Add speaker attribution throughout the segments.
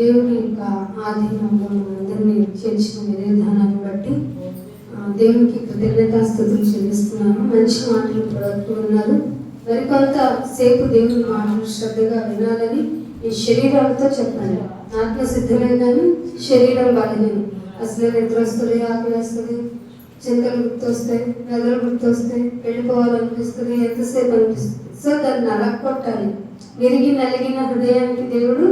Speaker 1: దేవుని యొక్క ఆధీనంలో మనందరినీ చేర్చిన విధానాన్ని బట్టి దేవునికి కృతజ్ఞతాస్తుతులు చెల్లిస్తున్నాను. మంచి మాటలు పడుతూ ఉన్నారు. మరికొంత సేపు దేవుని మాటలు శ్రద్ధగా వినాలని ఈ శరీరాలతో చెప్పండి. ఆత్మ సిద్ధమే కానీ శరీరం బలహీనం. అసలు నిద్ర వస్తుంది, ఆకలి వస్తుంది, చింతలు గుర్తొస్తాయి, మెదలు గుర్తొస్తాయి, వెళ్ళిపోవాలనిపిస్తుంది, ఎంతసేపు అనిపిస్తుంది. సో దాన్ని నలగొట్టాలి. విరిగి నలిగిన హృదయానికి దేవుడు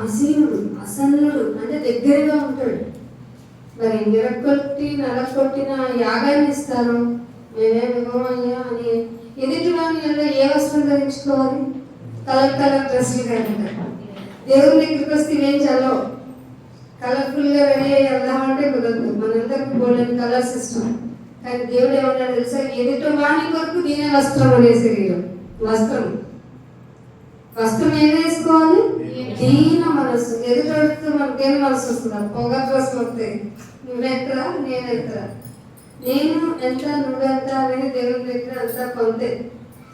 Speaker 1: ఆసీనుడు, అసన్నుడు, అంటే దగ్గరగా ఉంటాడు. మరి విరగొట్టి నలగొట్టిన యాగాన్ని ఇస్తారు. మేమేమయ్యా అని ఎదుటివాని ఏ వస్త్రం ధరించుకోవాలి? కలర్ కలర్ డ్రెస్సులు కట్టారు. దేవుని దగ్గరికి వస్తే ఏం చల్లవు. కలర్ఫుల్గా రెడీ అయ్యి వెళ్దామంటే కుదరదు. మనందరికి బోల్డెన్ కలర్స్ ఇష్టం. కానీ దేవుడు ఏమన్నాడు తెలుసా? ఎదుటి వాణి కొరకు దీనే వస్త్రం అనే శరీరం. వస్త్రం ఏం వేసుకోవాలి? దీన మనస్సు. ఎదుటి మనకేం మనసు వస్తుంది? పొగ డ్రెస్సులు వస్తాయి. నువ్వెంతరా, నేనెంతరా, నేను ఎంత, నువ్వెంత అనేది దేవుని దగ్గర అంతా కొంతే.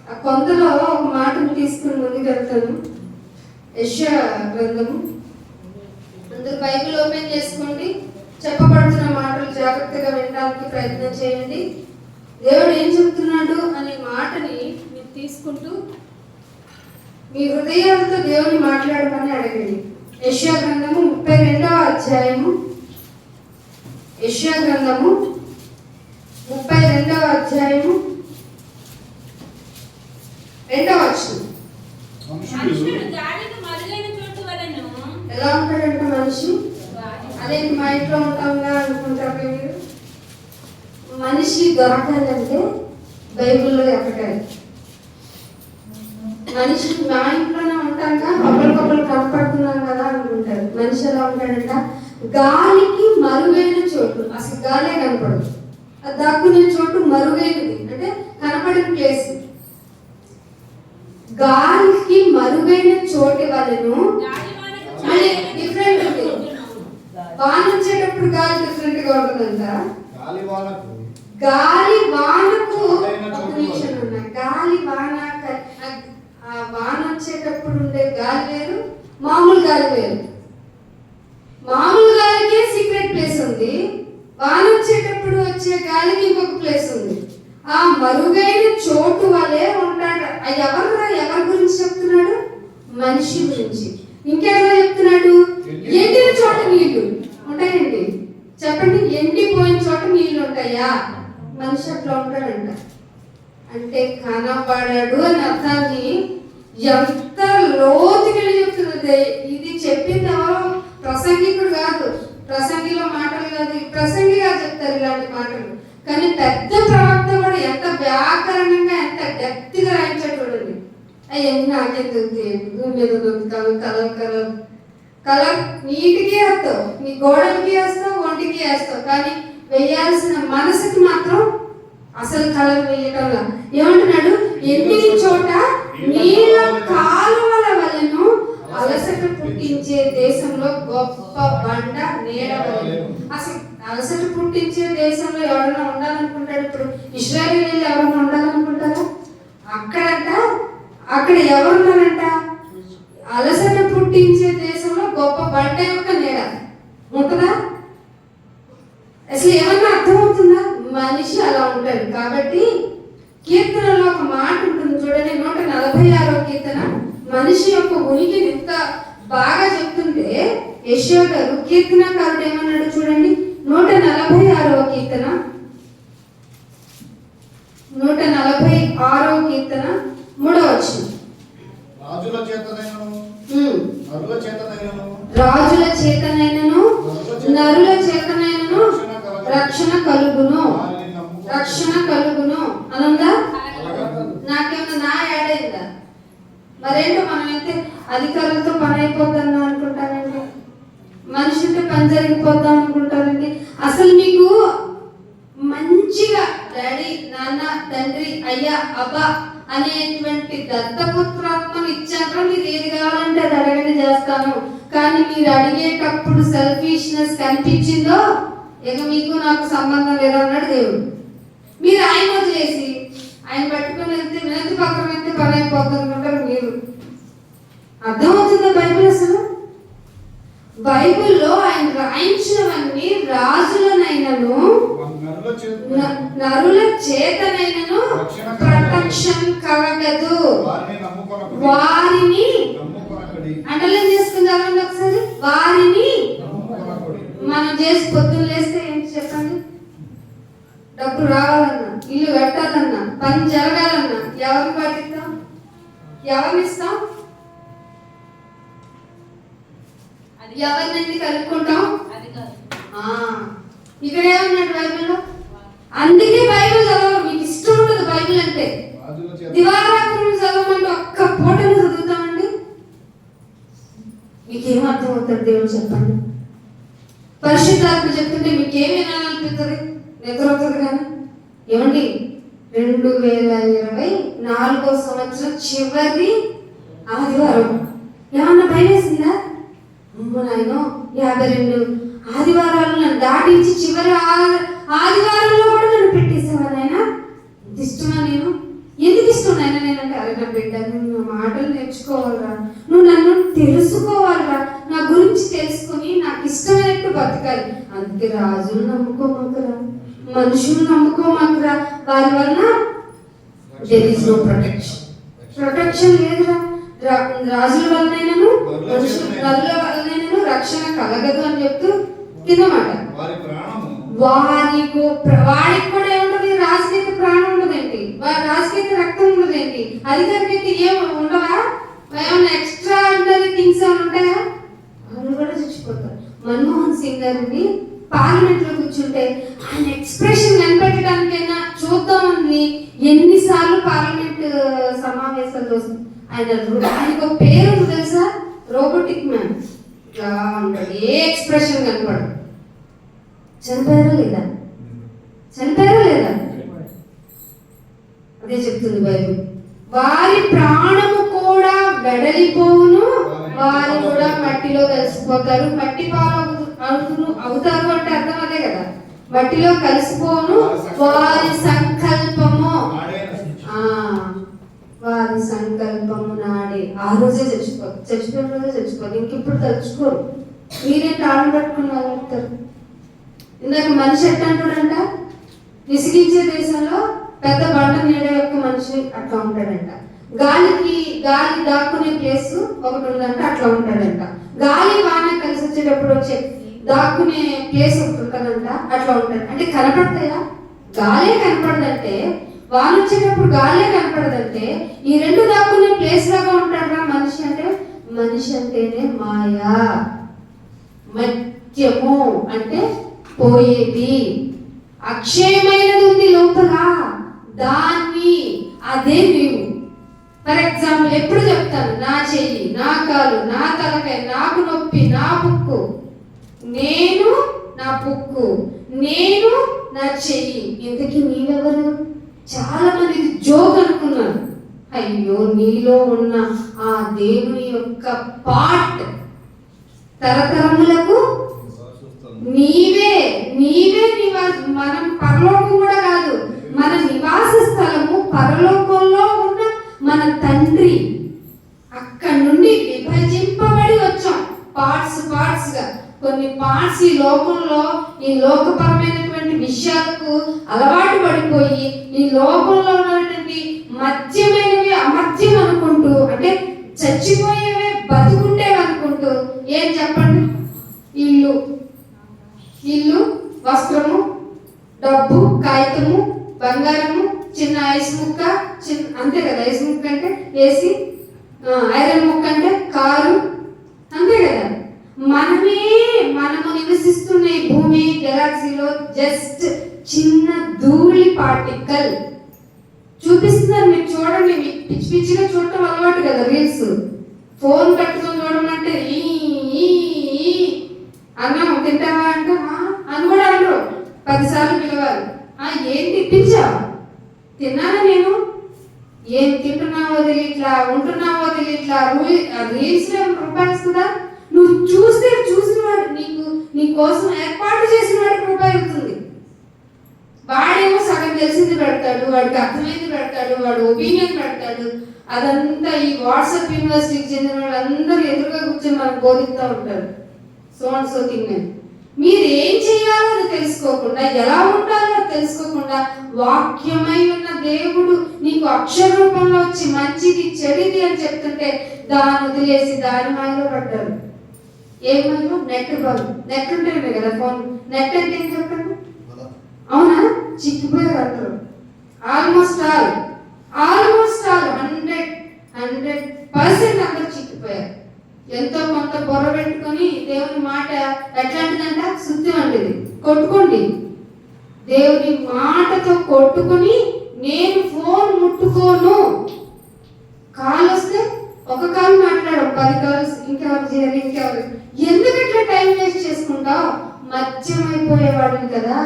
Speaker 1: ఆ కొంతలో ఒక మాటను తీసుకుని ముందుకు వెళ్తాను. యెషయా గ్రంథము. అందరూ బైబిల్ ఓపెన్ చేసుకోండి. చెప్పబడుతున్న మాటలు జాగ్రత్తగా వినడానికి ప్రయత్నం చేయండి. దేవుడు ఏం చెప్తున్నాడు అనే మాటని మీరు తీసుకుంటూ మీ హృదయాలతో దేవుని మాట్లాడమని అడగండి. యెషయా గ్రంథము 32వ అధ్యాయము. యెషయా గ్రంథము 32వ అధ్యాయము 2వ వచనం. ఎలా ఉంటాడంటే మనిషి? అదే మా ఇంట్లో ఉంటాంగా అనుకుంటారు మీరు. మనిషి దొరకాలంటే బైబిల్లో ఎక్కడాలి. మనిషి మా ఇంట్లోనే ఉంటాంగా, ఒకరికొకరు కనపడుతున్నాం కదా అనుకుంటారు. మనిషి ఎలా ఉంటాడంట? గాలికి మరుగైన చోటు. అసలు గాలే కనపడదు. అది దాక్కునే చోటు మరుగైనది, అంటే కనపడిన ప్లేస్. గాలికి మరుగైన చోటు వలన డిఫరెంట్ ఉంది. వాన వచ్చేటప్పుడు గాలి డిఫరెంట్ గా ఉంటుందంట. గాలి వానకు గాలి వాన వచ్చేటప్పుడు ఉండే గాలి వేరు, మామూలు గాలి వేరు. మామూలు గాలికే సీక్రెట్ ప్లేస్ ఉంది. వాన వచ్చేటప్పుడు వచ్చే గాలికి ఇంకొక ప్లేస్ ఉంది. ఆ మరుగైన చోటు వలె ఉంటాడు. ఎవరి గురించి చెప్తున్నాడు? మనిషి గురించి. ఇంకెవరో చెప్తున్నాడు? ఎండిన చోట నీళ్లు ఉంటాయండి. చెప్పండి, ఎండిపోయిన చోట నీళ్లు ఉంటాయా? మనిషి అట్లా ఉంటాడంట. అంటే కనబడాడు అని అర్థాన్ని ఎంత లోతుకెళ్ళి చెప్తున్నది. ఇది చెప్పింది ఎవరో ప్రసంగికుడు కాదు, ప్రసంగిలో మాటలు కాదు, ప్రసంగిగా చెప్తారు ఇలాంటి మాటలు. కానీ పెద్ద ప్రవక్త కూడా ఎంత వ్యాకరణంగా, ఎంత డెప్త్గా రాయించాడు అవన్నీ నాకెందుకు భూమి మీద దొరుకుతావు కలర్ కలర్ కలర్ నీటికి వేస్తావు, నీ గోడలకి వేస్తావు, ఒంటికి వేస్తావు, కానీ వేయాల్సిన మనసుకి మాత్రం అసలు కలర్ వేయటంలా. ఏమంటున్నాడు? ఎండిన చోట నీళ్ళ కాలువల వలెను అలసట పుట్టించే దేశంలో గొప్ప బండ నీడ వలెను. అసలు అలసట పుట్టించే దేశంలో ఎవరైనా ఉండాలనుకుంటాడు? ఇప్పుడు ఇశ్రాయేలీయులు ఎవరైనా ఉండాలనుకుంటారా? అక్కడ ఎవరున్నారంట? అలసట పుట్టించే దేశంలో గొప్ప బండ యొక్క నీడ ఉంటుందా? అసలు ఏమన్నా అర్థమవుతుందా? మనిషి అలా ఉంటాడు. కాబట్టి కీర్తనలో ఒక మాట ఉంటుంది చూడండి, 146వ కీర్తన మనిషి యొక్క ఉనికిని ఎంత బాగా చెప్తుంటే యెషయా గారు కీర్తనకారుడు ఏమన్నాడు చూడండి. 146వ కీర్తన 146వ కీర్తన 3వ వచనం. రాజుల చేతనైనను నరుల చేతనైనను రక్షణ కలుగును, రక్షణ కలుగును అనుందా? నాకేమన్నా నా యాడైందా? మరేంటో మనం అయితే అధికారులతో పని అయిపోతాను అనుకుంటానండి, మనిషితో పని జరిగిపోతాం అనుకుంటారండి. అసలు మీకు మంచిగా డాడీ, నాన్న, తండ్రి, అయ్యా, అబ్బా అనేటువంటి దత్తపుత్రాత్మను ఇచ్చాక మీరు ఏది కావాలంటే అది అడగని చేస్తాను. కానీ మీరు అడిగేటప్పుడు సెల్ఫిష్నెస్ కనిపించిందో ఇక మీకు నాకు సంబంధం లేదన్నాడు దేవుడు. మీరు ఆయన వదిలేసి ఆయన పట్టుకొని వెళ్తే వినతి పక్కన వెళ్తే పని అయిపోతుంది అనుకుంటారు మీరు. అర్థమవుతుందా బైబిల్? అసలు బైబిల్లో ఆయన రాయించినవన్నీ రాజులనైనను నరుల చేతనైనను ప్రొటెక్షన్ కలగదు, వారిని అండర్లైన్ చేసుకుందాం ఒకసారి. వారిని మనం చేసి పొద్దున్న లేస్తే ఏంటి చెప్పండి? డబ్బు రావాలన్నా, ఇల్లు కట్టాలన్నా, పని జరగాలన్నా ఎవరిని పాటిస్తాం? ఎవరిని ఇస్తాం? ఎవరినండి కలుపుకుంటాం? ఇక్కడ ఏమన్నాడు బైబిల్లో? అందుకే బైబిల్ చదవడం మీకు ఇష్టం ఉండదు. బైబిల్ అంటే దివారాత్రులు చదవమంటే ఒక్క పూటను చదువుతామండి. మీకేం అర్థం అవుతుంది దేవుడు చెప్పండి? పరిశుద్ధాత్మ చెప్తుంటే మీకేం వినాలనిపిస్తుంది? నిద్ర అవుతుంది కానీ. ఏమండి 2024వ సంవత్సరం చివరి ఆదివారం ఏమన్నా భయమేసిందా? నాయన 52 ఆదివారాలు నన్ను దాటించి చివరి ఆదివారంలో కూడా నన్ను పెట్టేసావా నాయన? ఎంత ఇష్టమా నేను? ఎందుకు ఇష్టం నాయన నేనంటే? అరే నా బిడ్డ, నువ్వు నా మాటలు నేర్చుకోవాలరా, నువ్వు నన్ను తెలుసుకోవాలరా, నా గురించి తెలుసుకుని నాకు ఇష్టమైనట్టు బతకాలి. అందుకే రాజులు నమ్ముకోమాకురా, మనుషులు నమ్ముకోమాకురా. వారి వలన there is no protection. Protection లేదురా. రాజుల వలనైనను నరుల వలనైనను రక్షణ కలగదు అని చెప్తూ కింద మాట. వాడికి కూడా ఏముంటది? రాజకీయ ప్రాణం ఉండదేంటి? వారి రాజకీయ రక్తం ఉండదేంటి? అధికారికి ఏం ఉండవా? ఏమన్నా ఎక్స్ట్రా ఆర్డినరీ థింగ్స్ ఏమైనా ఉంటాయా? వాళ్ళు కూడా చచ్చిపోతారు. మన్మోహన్ సింగ్ గారిని పార్లమెంట్ లో కూర్చుంటే ఆయన ఎక్స్ప్రెషన్ కనిపెట్టడానికైనా చూద్దామని ఎన్నిసార్లు పార్లమెంట్ సమావేశాలు వస్తుంది. ఆయనకు ఒక పేరు తెలుసా? Robotic man. ఇట్లా ఉంటుంది, ఏ ఎక్స్ప్రెషన్ కనపడదు. చనిపోయారా లేదా? చనిపోయారా లేదా? అదే చెప్తుంది బైబిల్. వారి ప్రాణము కూడా వెడలిపోవును, వారు కూడా మట్టిలో కలిసిపోతారు. మట్టి పాలు అవుతారు అంటే అర్థం అదే కదా. మట్టిలో కలిసిపోను, వారి సంకల్పము వారి సంకల్పము నాడే. ఆ రోజే చచ్చిపోతారు. చచ్చిపోయిన రోజే చచ్చిపోతారు. ఇంకెప్పుడు తలుచుకోరు. మీరేంటి ఆడు పట్టుకుని వెళ్తారు? ఇందాక మనిషి ఎట్లా అంటాడంట? విసిగించే దేశంలో పెద్ద బండ నీడ యొక్క మనిషి అట్లా ఉంటాడంట. గాలి దాక్కునే ప్లేస్ ఒకటి ఉందంట, అట్లా ఉంటాడంట. గాలి వాన కలిసి వచ్చేటప్పుడు వచ్చే దాక్కునే ప్లేస్ ఒకటి ఉంటుందంట, అట్లా ఉంటాడు. అంటే కనపడతాయా? గాలే కనపడదంటే, వాన వచ్చేటప్పుడు గాలే కనపడదంటే ఈ రెండు దాక్కునే ప్లేస్ లాగా ఉంటాడా మనిషి అంటే? మనిషి అంటేనే మాయా, మత్యము అంటే పోయేది. అక్షయమైనది ఉంది లోపల, దాన్ని అదే నీవు. ఫర్ ఎగ్జాంపుల్ ఎప్పుడు చెప్తాను, నా చెయ్యి, నా కాలు, నా తలకాయ, నాకు నొప్పి, నా పుక్కు, నేను నా పుక్కు, నేను నా చెయ్యి. ఇంతకీ నీవెవరు? చాలా మంది జోక్ అనుకున్నారు. అయ్యో, నీలో ఉన్న ఆ దేవుని యొక్క పార్ట్ తరతరములకు నీవే మనం పరలోకం కూడా కాదు, మన నివాస స్థలము పరలోకంలో ఉన్న మన తండ్రి. అక్కడి నుండి విభజింపబడి వచ్చాం పార్ట్స్ గా. కొన్ని పార్ట్స్ ఈ లోకంలో, ఈ లోకపరమైనటువంటి విషయాలకు అలవాటు పడిపోయి ఈ లోకంలో ఉన్నటువంటి మధ్యమైనవి అమర్త్యం అనుకుంటూ, అంటే చచ్చిపోయేవే బతుకుండేవి అనుకుంటూ, ఏం చెప్పండి, ఇల్లు, వస్త్రము, డబ్బు, కాగితము, బంగారము, చిన్న ఐస్ ముక్క, అంతే కదా, ఐస్ ముక్క అంటే ఏసీ, ఐరన్ ముక్క అంటే కారు, అంతే కదా. మనము నివసిస్తున్న ఈ భూమి గెలాక్సీలో జస్ట్ చిన్న ధూళి పార్టికల్. చూపిస్తున్నారు మీకు, చూడండి. మీకు పిచ్చిగా చూడటం అలవాటు కదా, రీల్స్. ఫోన్ కట్టుకొని చూడమంటే అన్నం తింటావా అంటే అని కూడా అనరు. 10 సార్లు పిలవాలి. ఏం తిప్పించావు? తిన్నానా నేను? ఏం తింటున్నావో తెలియట్లా, ఉంటున్నావో తెలియట్లా. రీల్స్ రూపాయలు కదా. నువ్వు చూసిన వాడు, నీ కోసం ఏర్పాటు చేసిన వాడికి రూపాయి అవుతుంది. వాడేమో సగం తెలిసింది పెడతాడు, వాడికి అర్థమైంది పెడతాడు, వాడు ఒపీనియన్ పెడతాడు. అదంతా ఈ వాట్సాప్ యూనివర్సిటీకి చెందిన వాళ్ళందరూ ఎదురుగా కూర్చొని మనకు బోధిస్తూ ఉంటారు. So thing. మీరు ఏం చేయాలో అది తెలుసుకోకుండా, ఎలా ఉండాలో అది తెలుసుకోకుండా, వాక్యమై ఉన్న దేవుడు నీకు అక్షర రూపంలో వచ్చి మంచిది చెడిది అని చెప్తుంటే దాన్ని వదిలేసి దాని మాయలో పడ్డారు. ఏమైనా నెట్ బాగు, నెట్ ఉంటేనే కదా ఫోన్. నెట్ అంటే ఏం చెప్పండి? అవునా? చిక్కిపోయారు అందరూ. ఆల్మోస్ట్ ఆల్ 100% అందరూ చిక్కిపోయారు. ఎంతో కొంత బొర్ర పెట్టుకొని దేవుని మాట ఎట్లాంటిదంట, శుద్ధి వంటిది. కొట్టుకోండి, దేవుని మాటతో కొట్టుకొని, నేను ఫోన్ ముట్టుకోను. కాల్ వస్తే ఒక కాల్ మాట్లాడు, 10 కాల్స్ ఇంకెవరు చేయాలి, ఇంకెవరు. ఎందుకు ఇట్లా టైం వేస్ట్ చేసుకుంటావు? మధ్యమైపోయేవాడిని కదా,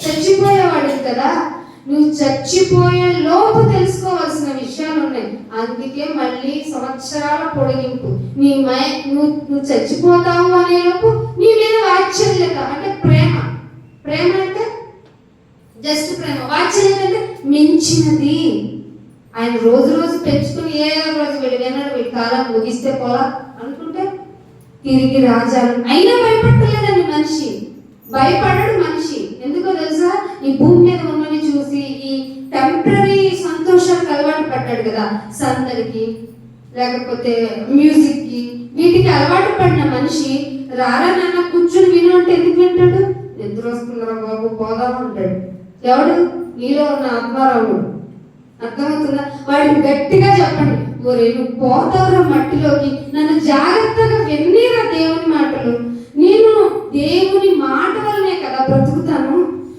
Speaker 1: చచ్చిపోయేవాడిని కదా. నువ్వు చచ్చిపోయే లోపు తెలుసుకోవాల్సిన విషయాలు ఉన్నాయి. అందుకే మళ్ళీ సంవత్సరాల పొడిగింపు. నువ్వు చచ్చిపోతావు అనే లోపు నీ మీద వాత్సల్యత, అంటే ప్రేమ అంటే జస్ట్ ప్రేమ. వాత్సల్యత అంటే మించినది. ఆయన రోజు పెంచుకుని ఏ రోజు వీడి కాలం ముగిస్తే పోలా అనుకుంటే తిరిగి రాజాలు అయినా భయపడలేదండి మనిషి. భయపడడు మనిషి. ఎందుకో తెలుసా? ఈ భూమి మీద ఉన్నవి చూసి ఈ టెంపరీ సంతోషాలకు అలవాటు పడ్డాడు కదా. సందడికి, లేకపోతే మ్యూజిక్ కి, వీటికి అలవాటు పడిన మనిషి రారా నాన్న కూర్చుని విను అంటే ఎందుకు వింటాడు? నిద్ర వస్తున్నారా బాబు, పోదాం అంటాడు. ఎవడు? నీలో ఉన్న ఆత్మారావుడు. అర్థమవుతుందా? వాడికి గట్టిగా చెప్పండి, ఒరే నువ్వు పోతావురా మట్టిలోకి, నన్ను జాగ్రత్తగా విన్నీరా దేవుని మాటలు. నేను దేవుని మాట వల్లనే కదా బ్రతుకుతాను.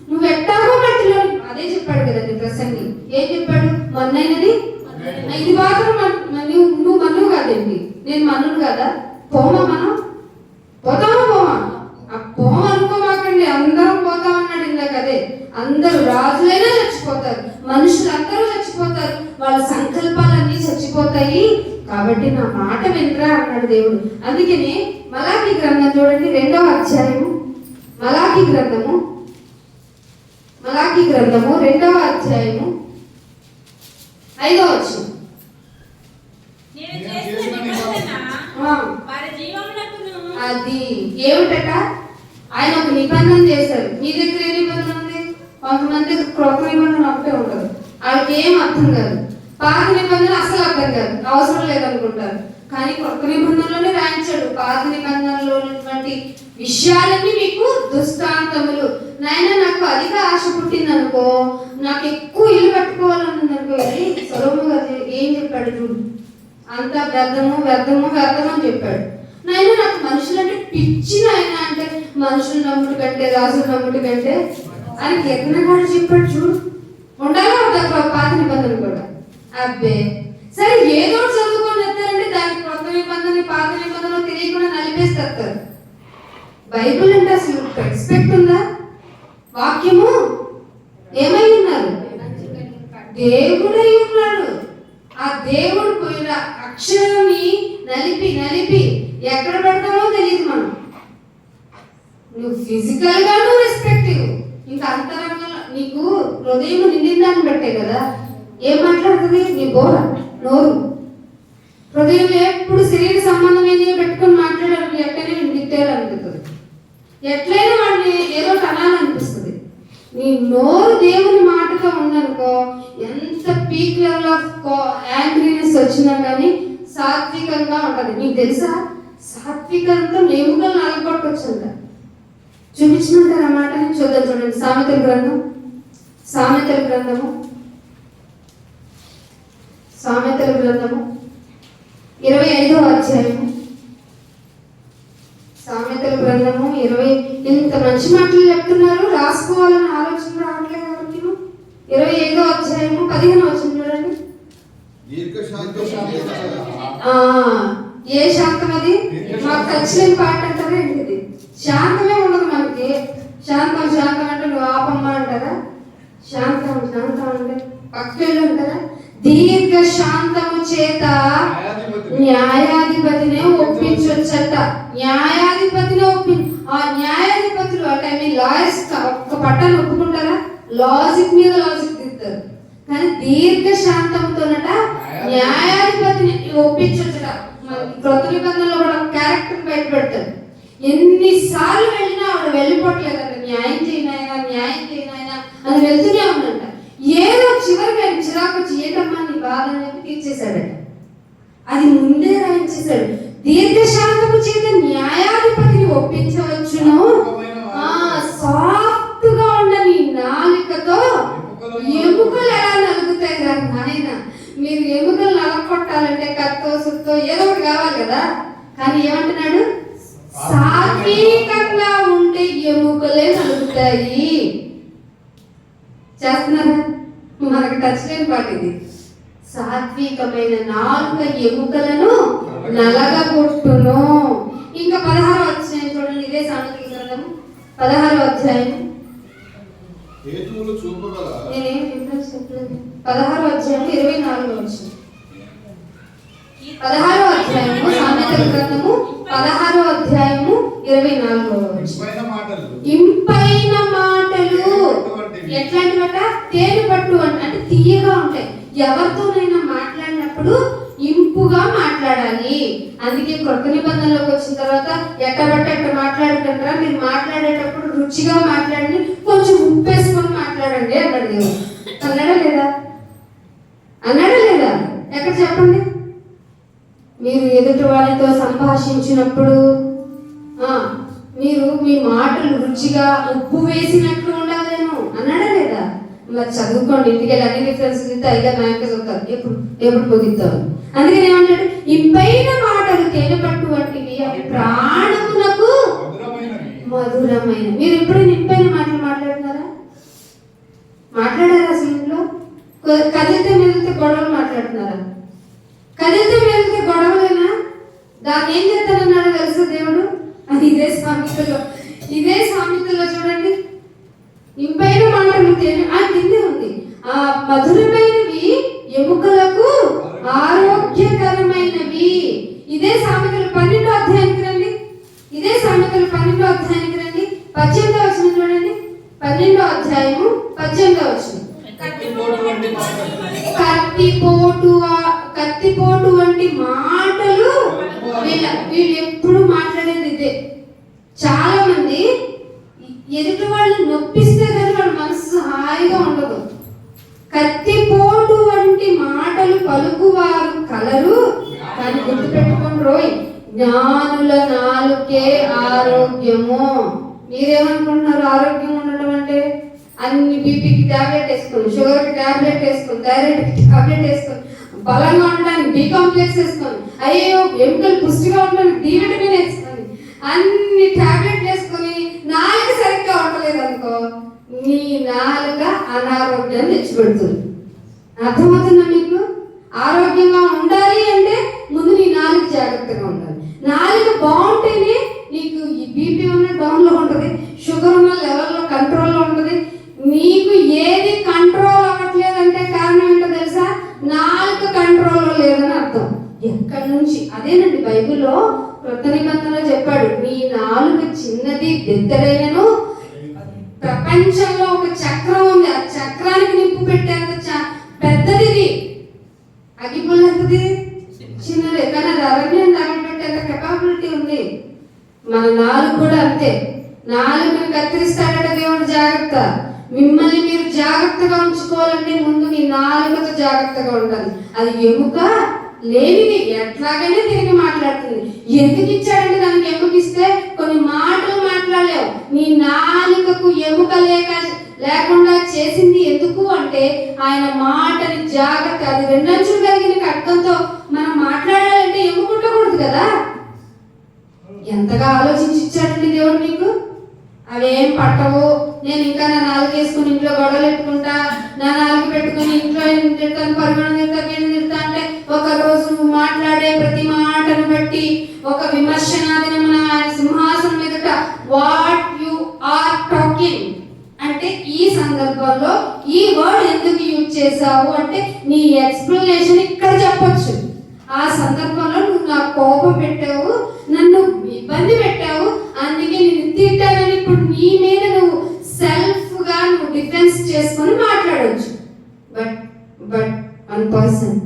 Speaker 1: నువ్వు ఎట్టాగో మట్టిలో, అదే చెప్పాడు కదండి ప్రసంగి. ఏం చెప్పాడు? మన్నైనది ఇది మాత్రం నువ్వు మన్ను కాదండి, నేను మన్నును కదా. మనం పోతామా? అనుకోమాకండి, అందరం పోతామన్నాడు ఇందాక. అదే, అందరూ రాజులైనా చచ్చిపోతారు, మనుషులందరూ చచ్చిపోతారు, వాళ్ళ సంకల్పాలన్నీ చచ్చిపోతాయి. కాబట్టి నా మాట వినరా అన్నాడు దేవుడు. అందుకని మలాకి గ్రంథం చూడండి, 2వ అధ్యాయము. మలాకి గ్రంథము 2వ అధ్యాయము 5వ వచనం. అది ఏమిటట? ఆయన ఒక నిబంధన చేశారు. మీ దగ్గర ఏ నిబంధన ఉంది? కొంతమంది క్రొత్త నిబంధన ఒకటే ఉండదు, వాళ్ళకి ఏం అర్థం కాదు. పాత నిబంధన అసలు అర్థం కాదు, అవసరం లేదనుకుంటారు. కానీ కొత్త నిబంధనలోనే రాయించాడు. పాత నిబంధనలో ఉన్నటువంటి విషయాలన్నీ మీకు దృష్టాంతములు. నాయన నాకు అధిక ఆశ పుట్టింది అనుకో, నాకు ఎక్కువ ఇల్లు కట్టుకోవాలని అనుకో, సొలొమోను గారు ఏం చెప్పాడు చూడు, అంతా వ్యర్థము అని చెప్పాడు. నాయన నాకు మనుషులంటే పిచ్చి నాయన, అంటే మనుషులు నమ్ముటి కంటే రాజులు నమ్ముటి కంటే అని కీర్తనకారుడు చెప్పాడు చూడు. ఉండాలా పాత నిబంధన కూడా. అబ్బే సరే ఏదో చదువుకొని వస్తారంటే దానికి కొత్త నిబంధన పాత నిబంధన తెలియకుండా నలిపేస్తారు. బైబిల్ అంటే అసలు రెస్పెక్ట్ ఉందా? వాక్యము ఏమై ఉన్నారు? దేవుడై ఉన్నాడు. ఆ దేవుడు పోయిన అక్షరాన్ని నలిపి ఎక్కడ పెడతామో తెలియదు. మనం నువ్వు ఫిజికల్ గా నువ్వు రెస్పెక్ట్ ఇంకా అంతరంగంలో నీకు హృదయం నిండిందాన్ని బట్టే కదా ఏం మాట్లాడుతుంది నీ బోర నోరు. హృదయం ఎప్పుడు శరీర సంబంధమైన పెట్టుకొని మాట్లాడాలి ఎట్లనే నిండితేయాలనిపిస్తుంది. ఎట్లయినా వాడిని ఏదో అనాలనిపిస్తుంది. నీ నోరు దేవుని మాటగా ఉందనుకో, ఎంత పీక్ లెవెల్ ఆఫ్ యాంగ్రీనెస్ వచ్చినా కానీ సాత్వికంగా ఉంటది. నీకు తెలుసా సాత్వికంతో ఎముకలు నలగొట్టొచ్చంట. చూపించమంటారు ఆ మాట చూద్దాం. చూడండి సామెతల గ్రంథము 25వ అధ్యాయము. సామెతల గ్రంథము 20. ఇంత మంచి మాటలు చెప్తున్నారు, రాసుకోవాలని ఆలోచన రావట్లేదు కాబట్టి 25వ అధ్యాయము 15వ వచనం చూడండి. ఏ శాంతం అది? మాకు ఖచ్చితంగా పాట అంటారా ఏంటిది? శాంతమే ఉండదు మనకి. శాంతం అంటే నువ్వు ఆపమ్మ అంటారా? శాంతం అంటే పక్కలు అంటారా? దీర్ఘ శాంతము చేత న్యాయాధిపతినే ఒప్పించొచ్చట. ఆ న్యాయాధిపతులు అంటే లాయర్స్ ఒక్క పట్టాన్ని ఒప్పుకుంటారా? లాజిక్ మీద లాజిక్ తిరుగుతారు. కానీ దీర్ఘ శాంతంతోనట న్యాయాధిపతిని ఒప్పించొచ్చట. క్రొత్త నిబంధనలో కూడా క్యారెక్టర్ బయట పెడతారు. ఎన్నిసార్లు వెళ్ళినా ఆవిడ వెళ్ళిపోవట్లేదంట. న్యాయం చేయనాయనా అని వెళ్తూనే ఉందంట. ఏదో చివరికి ఆయన చిరాకు వచ్చి ఏటమ్మా నీ బాధ అని చెప్పి తీర్చేశాడట. అది ముందే రాయించేశాడు. దీర్ఘశాంతము చేత న్యాయాధిపతిని ఒప్పించవచ్చును. సాఫ్ట్ గా ఉన్న నీ నాలుకతో ఎముకలు ఎలా నలుగుతాయి రా నాయన. మీరు ఎముకలు నలగొట్టాలంటే కత్తో సుత్తో ఏదో ఒకటి కావాలి కదా. కానీ ఏమంటున్నాడు? సాత్వికంగా ఉంటే ఎముకలే నలుగుతాయి. చేస్తున్నారా? మనకు టచ్ లేని పాట ఇది. సాత్వికమైన నాలుక ఎముకలను నలగగొట్టును. ఇంకా 16వ అధ్యాయం చూడండి. ఇదే సామెతల గ్రంథము 16వ అధ్యాయం. నేనేం ఇంట్రెస్ట్ చెప్పలేదు. 16వ అధ్యాయం 24వ వచనం. 16వ అధ్యాయము సామెతల గ్రంథము 16వ అధ్యాయము 24వ వచనం. ఇంపైన మాటలు ఎట్లాంటివట? తేనె పట్టు అంటే తీయగా ఉంటాయి. ఎవరితోనైనా మాట్లాడినప్పుడు ఇంపుగా మాట్లాడాలి. అందుకే కొత్త నిబంధనలోకి వచ్చిన తర్వాత ఎట్టబట్ట ఎట్ట మాట్లాడుకుంటారా? మీరు మాట్లాడేటప్పుడు రుచిగా మాట్లాడండి, కొంచెం ఉప్పేసుకొని మాట్లాడండి అన్నాడు దేవుడు. అన్నాడా లేదా? ఎక్కడ చెప్పండి. మీరు ఎదుటి వాళ్ళతో సంభాషించినప్పుడు మీరు మీ మాటలు రుచిగా ఉప్పు వేసినట్లు ఉండాలేమో అన్నాడా లేదా? ఇలా చదువుకోండి. ఇంటికి అన్ని రిఫరెన్స్ ఇస్తే అయితే నాయక చదువుతారు. ఎప్పుడు పొగిస్తారు. అందుకని ఏమంటాడు? ఇంపైన మాటలు తేనె పట్టు వంటివి, అవి ప్రాణమునకు మధురమైన. మీరు ఎప్పుడైనా ఇంపైన మాటలు మాట్లాడుతున్నారా? మాట్లాడారా? అసలు ఇంట్లో కదిలితే మెదిలితే గొడవలు మాట్లాడుతున్నారా? కదిలితే మెదిలితే గొడవలేనా? దాన్ని ఏం చేస్తానన్నాడు తెలుసా దేవుడు? అది ఇదే సామెతలో చూడండి. ఇంపైన మాటలు కిందే ఉంది. ఆ మధురమైనవి ఎముకలకు ఆరోగ్యకరమైనవి. ఇదే సామెతలు 12వ అధ్యాయానికి రండి. 18వ వచనం చూడండి. 12వ అధ్యాయము 18వ వచనం. కత్తిపోటు వంటి మాటలు వీళ్ళు ఎప్పుడు మాట్లాడేది ఇదే. చాలా మంది ఎదుటి వాళ్ళని నొప్పిస్తే కానీ వాళ్ళ మనసు హాయిగా ఉండదు. కత్తిపోటు వంటి మాటలు పలుకువారు కలరు. కానీ గుర్తుపెట్టుకోండి రోయ్, జ్ఞానుల నాలుకే ఆరోగ్యము. మీరేమనుకుంటున్నారు? ఆరోగ్యం ఉండడం అంటే అన్ని బీపీకి టాబ్లెట్ వేసుకొని, షుగర్కి టాబ్లెట్ వేసుకొని, థైరాయిడ్కి టాబ్లెట్ వేసుకొని, బలంగా ఉండడానికి బి కాంప్లెక్స్ వేసుకొని, అయ్యో ఎముకలు పుష్టిగా ఉండడానికి డి విటమిన్ వేసుకొని, అన్ని టాబ్లెట్లు వేసుకొని నాలుక సరిగ్గా ఉండలేదు అనుకో, నీ నాలుక అనారోగ్యాన్ని తెచ్చిపెడుతుంది. అర్థమవుతుందా మీకు? ఆరోగ్యంగా జాగ్రత్తగా ఉండాలి. నాలుక బాగుంటేనే నీకు ఈ బీపీ ఉన్న డౌన్లో ఉంటుంది, షుగర్ ఉన్న లెవెల్లో కంట్రోల్లో ఉంటుంది. నీకు ఏది కంట్రోల్ అవ్వట్లేదంటే కారణం ఏంటో తెలుసా? నాలుక కంట్రోల్లో లేదని అర్థం. ఎక్కడి నుంచి? అదేనండి బైబిల్లో కొత్త నిబంధనలో చెప్పాడు, నీ నాలుక చిన్నది బెత్తడైనను ప్రపంచంలో ఒక చక్రం ఉంది, ఆ చక్రానికి నిప్పు పెట్టేంత పెద్దది. అగ్గిపుల్ల ఎంతది? చిన్నదే, కానీ అది అరణ్యం తగలబెట్టేంత కెపాబిలిటీ ఉంది. మన నాలుగు కూడా అంతే. నాలుగుని కత్తిరిస్తాడట దేవుడు. జాగ్రత్త. మిమ్మల్ని మీరు జాగ్రత్తగా ఉంచుకోవాలంటే ముందు మీ నాలుగుతో జాగ్రత్తగా ఉండాలి. అది ఎముక లేనిది, ఎట్లాగైనా తిరిగి మాట్లాడుతుంది. ఎందుకు ఇచ్చాడంటే దానికి ఎముక ఇస్తే కొన్ని మాటలు మాట్లాడలేవు. నీ నాలుకకు ఎముక లేకుండా చేసింది ఎందుకు అంటే ఆయన మాటని జాగ్రత్త. అది రెండంచులు కలిగిన ఖడ్గంతో మనం మాట్లాడాలంటే ఎముక ఉండకూడదు కదా. ఎంతగా ఆలోచించి ఇచ్చాడండి దేవుడు నీకు. అవేం పట్టవు. నేను ఇంకా నా నాలుగు వేసుకుని ఇంట్లో గొడవలు పెట్టుకుంటా, నా నాలుగు పెట్టుకుని ఇంట్లో తిడతాను, పరుగున తిడతా అంటే ఒక రోజు నువ్వు మాట్లాడే ప్రతి మాటను బట్టి ఒక విమర్శనాదినమున ఆయన సింహాసనం ఎదుట వాట్ యు ఆర్ టాకింగ్ అంటే ఈ సందర్భంలో ఈ వర్డ్ ఎందుకు యూజ్ చేసావు అంటే నీ ఎక్స్ప్లెనేషన్ ఇక్కడ చెప్పొచ్చు. ఆ సందర్భంలో నువ్వు నాకు కోపం పెట్టావు, నన్ను ఇబ్బంది పెట్టావు, అందుకే నేను తిట్టానని ఇప్పుడు నీ మీద నువ్వు సెల్ఫ్ గా నువ్వు డిఫెన్స్ చేసుకొని మాట్లాడవచ్చు. బట్ బట్ వన్ పర్సన్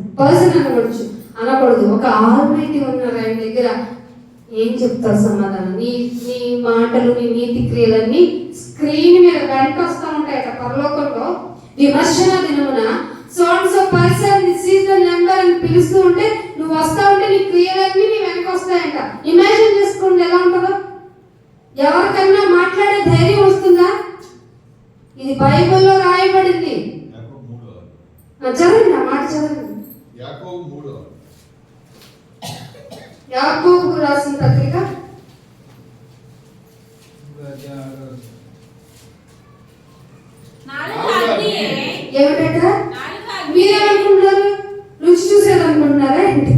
Speaker 1: అనకూడదు. ఒక ఆల్మైటీ ఉన్నారు ఆయన దగ్గర. ఏం చెప్తావు సమాధానం? నీ నీ మాటలు, నీ నీతి క్రియలన్నీ స్క్రీన్ మీద వెంట వస్తూ ఉంటాయట పరలోకంలో. విమర్శన దినమున so person this is the number అని పిలుస్తూ ఉంటే నువ్వు వస్తా ఉంటే నీ క్రియలన్నీ నీ వెనక వస్తాయంట. ఇమాజిన్ చేసుకోండి ఎలా ఉంటుందో. ఎవరికన్నా మాట్లాడే ధైర్యం వస్తుందా? ఇది బైబిల్లో రాయబడింది. చదవండి, ఆ మాట చదవండి. యాకోబు రాసిన పత్రిక ఏమిటట? మీరేమనుకుంటున్నారు? రుచి చూసేదనుకుంటున్నారా ఏంటి?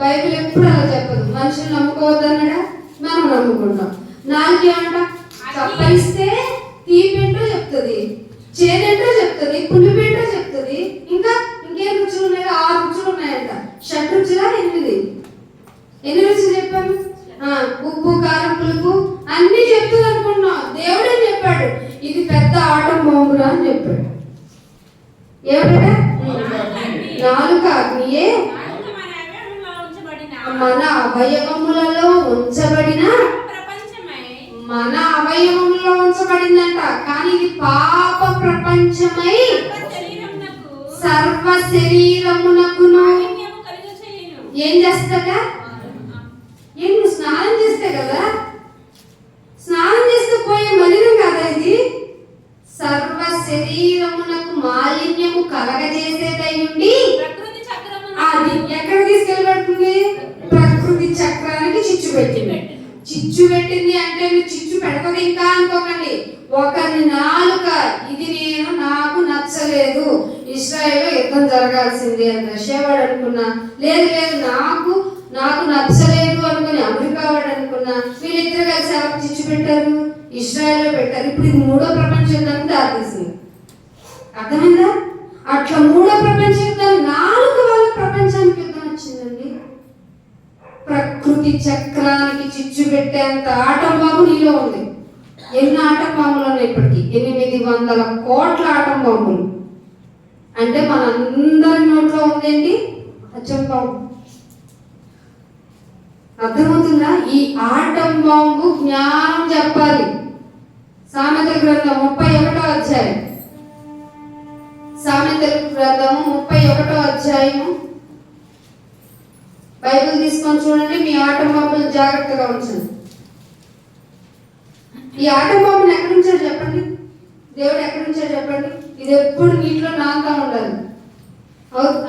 Speaker 1: బైబిల్ ఎప్పుడు అలా చెప్పదు. మనుషులు నమ్ముకోవద్దన్నాడా? మనం నమ్ముకుంటాం. నాలుగు ఏమంట? చప్పరిస్తే తీపేంటో చెప్తుంది, చేదేంటో చెప్తుంది, పులిపేంటో చెప్తుంది. ఇంకేం రుచులు ఉన్నాయి? 6 రుచులు ఉన్నాయంట. షడ్రుచులా 8? ఎన్ని రుచులు చెప్పాను? ఉప్పు, కారం, పులుపు అన్ని చెప్తుంది అనుకున్నాం. దేవుడే చెప్పాడు ఇది పెద్ద ఆటం బాంబురా అని చెప్పాడు. ఏమిట? నాలుక అగ్నియే, మన అవయవములలో ఉంచబడిన, మన అవయవములలో ఉంచబడిందంట. కానీ ఇది పాప ప్రపంచమై సర్వ శరీరమునకును ఏం చేస్తాట? ఏం నువ్వు స్నానం చేస్తే కదా, స్నానం చేస్తే పోయే మలినం కదా ఇది. సర్వ శరీరమునకు మాలిన్యము కలగజేసేదయ్యుండి అది ఎక్కడ తీసుకెళ్ళబడుతుంది? ప్రకృతి చక్రానికి చిచ్చు పెట్టింది. చిచ్చు పెట్టింది అంటే మీరు చిచ్చు పెడతది ఇంకా అనుకోకండి. ఒకరి నాలుక ఇది నాకు నచ్చలేదు, ఇశ్రాయేల్లో యుద్ధం జరగాల్సింది అని రష్యా వాడు అనుకున్నా, లేదు నాకు నచ్చలేదు అనుకుని అమెరికా వాడు అనుకున్నా, వీళ్ళిద్దరు కలిసి ఎవరు చిచ్చు పెట్టారు? ఇశ్రాయేల్లో పెట్టారు. ఇప్పుడు ఇది 3వ ప్రపంచ యుద్ధానికి దారితీసింది. అర్థమైందా? అట్లా 3వ ప్రపంచ యుద్ధాన్ని 4 వల్ల ప్రపంచానికి యుద్ధం వచ్చిందండి. ప్రకృతి చక్రానికి చిచ్చు పెట్టేంత ఆటం బాంబు నీలో ఉంది. ఎన్ని ఆటం బాంబులు ఉన్నాయి ఇప్పటికి? 800 కోట్ల ఆటం బాంబులు. అంటే మన అందరి నోట్లో ఉందేంటి? అచ్చం బాంబు. అర్థమవుతుందా? ఈ ఆటం బాంబు జ్ఞానం చెప్పాలి. సామెతల గ్రంథం 31వ అధ్యాయం, సామెతల గ్రంథము 31వ అధ్యాయము బైబిల్ తీసుకొని చూడండి. మీ ఆటం బాంబులు జాగ్రత్తగా ఉంచండి. ఈ ఆటం బాంబుని ఎక్కడి నుంచాడు చెప్పండి? దేవుడు ఎక్కడి నుంచాడు చెప్పండి? ఇది ఎప్పుడు నీటిలో నానుతా ఉండాలి.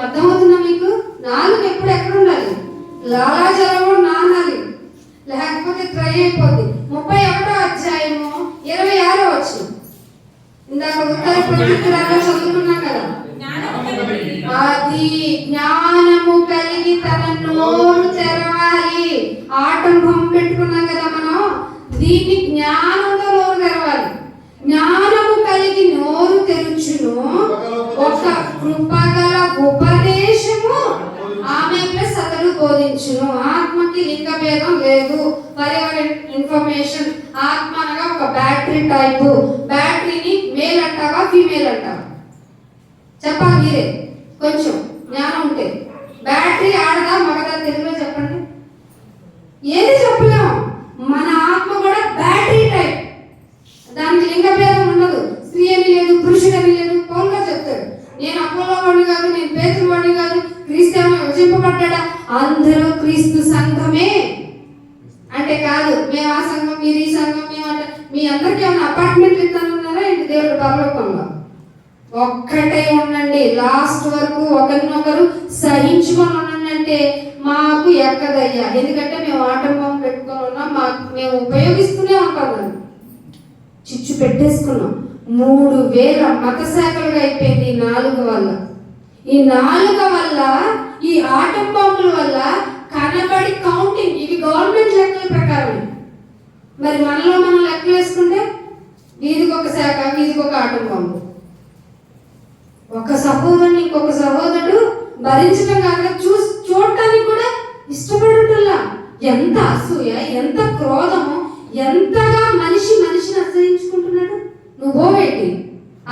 Speaker 1: అర్థమవుతుందా మీకు? నాలుగు ఎప్పుడు ఎక్కడ ఉండాలి? లాలాజలం నానాలి, లేకపోతే ట్రై అయిపోద్ది. 31వ అధ్యాయము 26వ వచనం. ఇందాక ఉత్తర ప్రవృత్తులలో చదువుకున్నాం కదా. అది జ్ఞానము కలిగి తన నోరు తెరవాలి. ఆటం బొమ్మ పెట్టుకున్నాం కదా మనం. దీన్ని జ్ఞానంతో నోరు తెరవాలి. జ్ఞానము కలిగి నోరు తెరుచును, ఒక కృపగల ఉపదేశము ఆమె ప్లస్ అతడు బోధించును. ఆత్మకి లింగ భేదం లేదు. ఫర్ ఎవర్ ఇన్ఫర్మేషన్, ఆత్మ అనగా ఒక బ్యాటరీ టైపు. బ్యాటరీని మేల్ అంటావా ఫీమేల్ అంటావా చెప్పాలి మీరే, కొంచెం జ్ఞానం ఉంటే. బ్యాటరీ ఆడదా మగదా తెలుగులో చెప్పండి. ఏది చెప్పలేము. మన ఆత్మ కూడా బ్యాటరీ టైప్. దానికి లింగ భేదం ఉండదు. స్త్రీ అని లేదు, పురుషుడని లేదు. పౌలుగా చెప్తాడు, నేను అపోలో వాడిని కాదు, నేను పేతురు వాడిని కాదు, క్రీస్తు విభజింపబడ్డా, అందరూ క్రీస్తు సంఘమే అంటే కాదు. మేము ఆ సంఘం, మీరు ఈ సంఘం, మేము అంటే మీ అందరికీ ఏమైనా అపార్ట్మెంట్లు ఇస్తానున్నారా ఏంటి దేవుడు పరలోకంలో? ఒక్కటే ఉండండి, లాస్ట్ వరకు ఒకరినొకరు సహించుకొని ఉండండి. మాకు ఎక్కదయ్యా, ఎందుకంటే మేము ఆటంబం పెట్టుకొని ఉన్నాం, మేము ఉపయోగిస్తూనే ఉంటాం. చిచ్చు పెట్టేసుకున్నాం. 3000 మత శాఖలుగా అయిపోయింది ఈ 4 వల్ల. ఈ 4 వల్ల, ఈ ఆటం బాంబుల వల్ల కనబడి కౌంటింగ్, ఇవి గవర్నమెంట్ లెక్కల ప్రకారం. మరి మనలో మనం లెక్కలు వేసుకుంటే వీధికి ఒక శాఖ, వీధికి ఒక ఆటం బాంబు. ఒక సహోదరుని ఇంకొక సహోదరుడు భరించడం కాక చూడటానికి కూడా ఇష్టపడటంలా. ఎంత అసూయ, ఎంత క్రోధము, ఎంతగా మనిషిని అసహించుకుంటున్నాడు. నువ్వు పోవేంటి?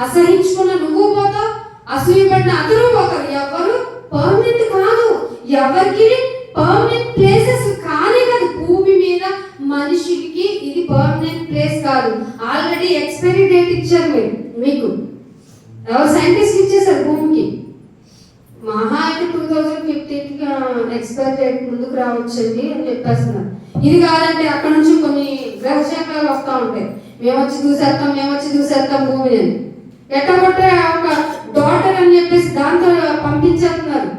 Speaker 1: అసహించుకున్న నువ్వు పోతావు, అసూయపడిన అతను పోతారు. ఎవరు పర్మనెంట్ కాదు, ఎవరికి పర్మనెంట్ ప్లేసెస్ కానే కాదు. భూమి మీద మనిషికి ఇది పర్మనెంట్ ప్లేస్ కాదు. ఆల్రెడీ ఎక్స్పైరీ డేట్ ఇచ్చారు మీకు. ఎవరు సైంటిస్ట్ ఇచ్చేసారు భూమికి. మహా అయితే 2050కి ఎక్స్పైరీ డేట్ ముందుకు రావచ్చండి అని చెప్పేస్తున్నారు. ఇది కాదంటే అక్కడ నుంచి కొన్ని గ్రహశాఖలు వస్తూ ఉంటాయి. మేము వచ్చి దూసేస్తాం భూమిని అని. ఎట్టగొట్టే ఒక డాటర్ అని చెప్పేసి దాంతో పంపించేస్తున్నారు.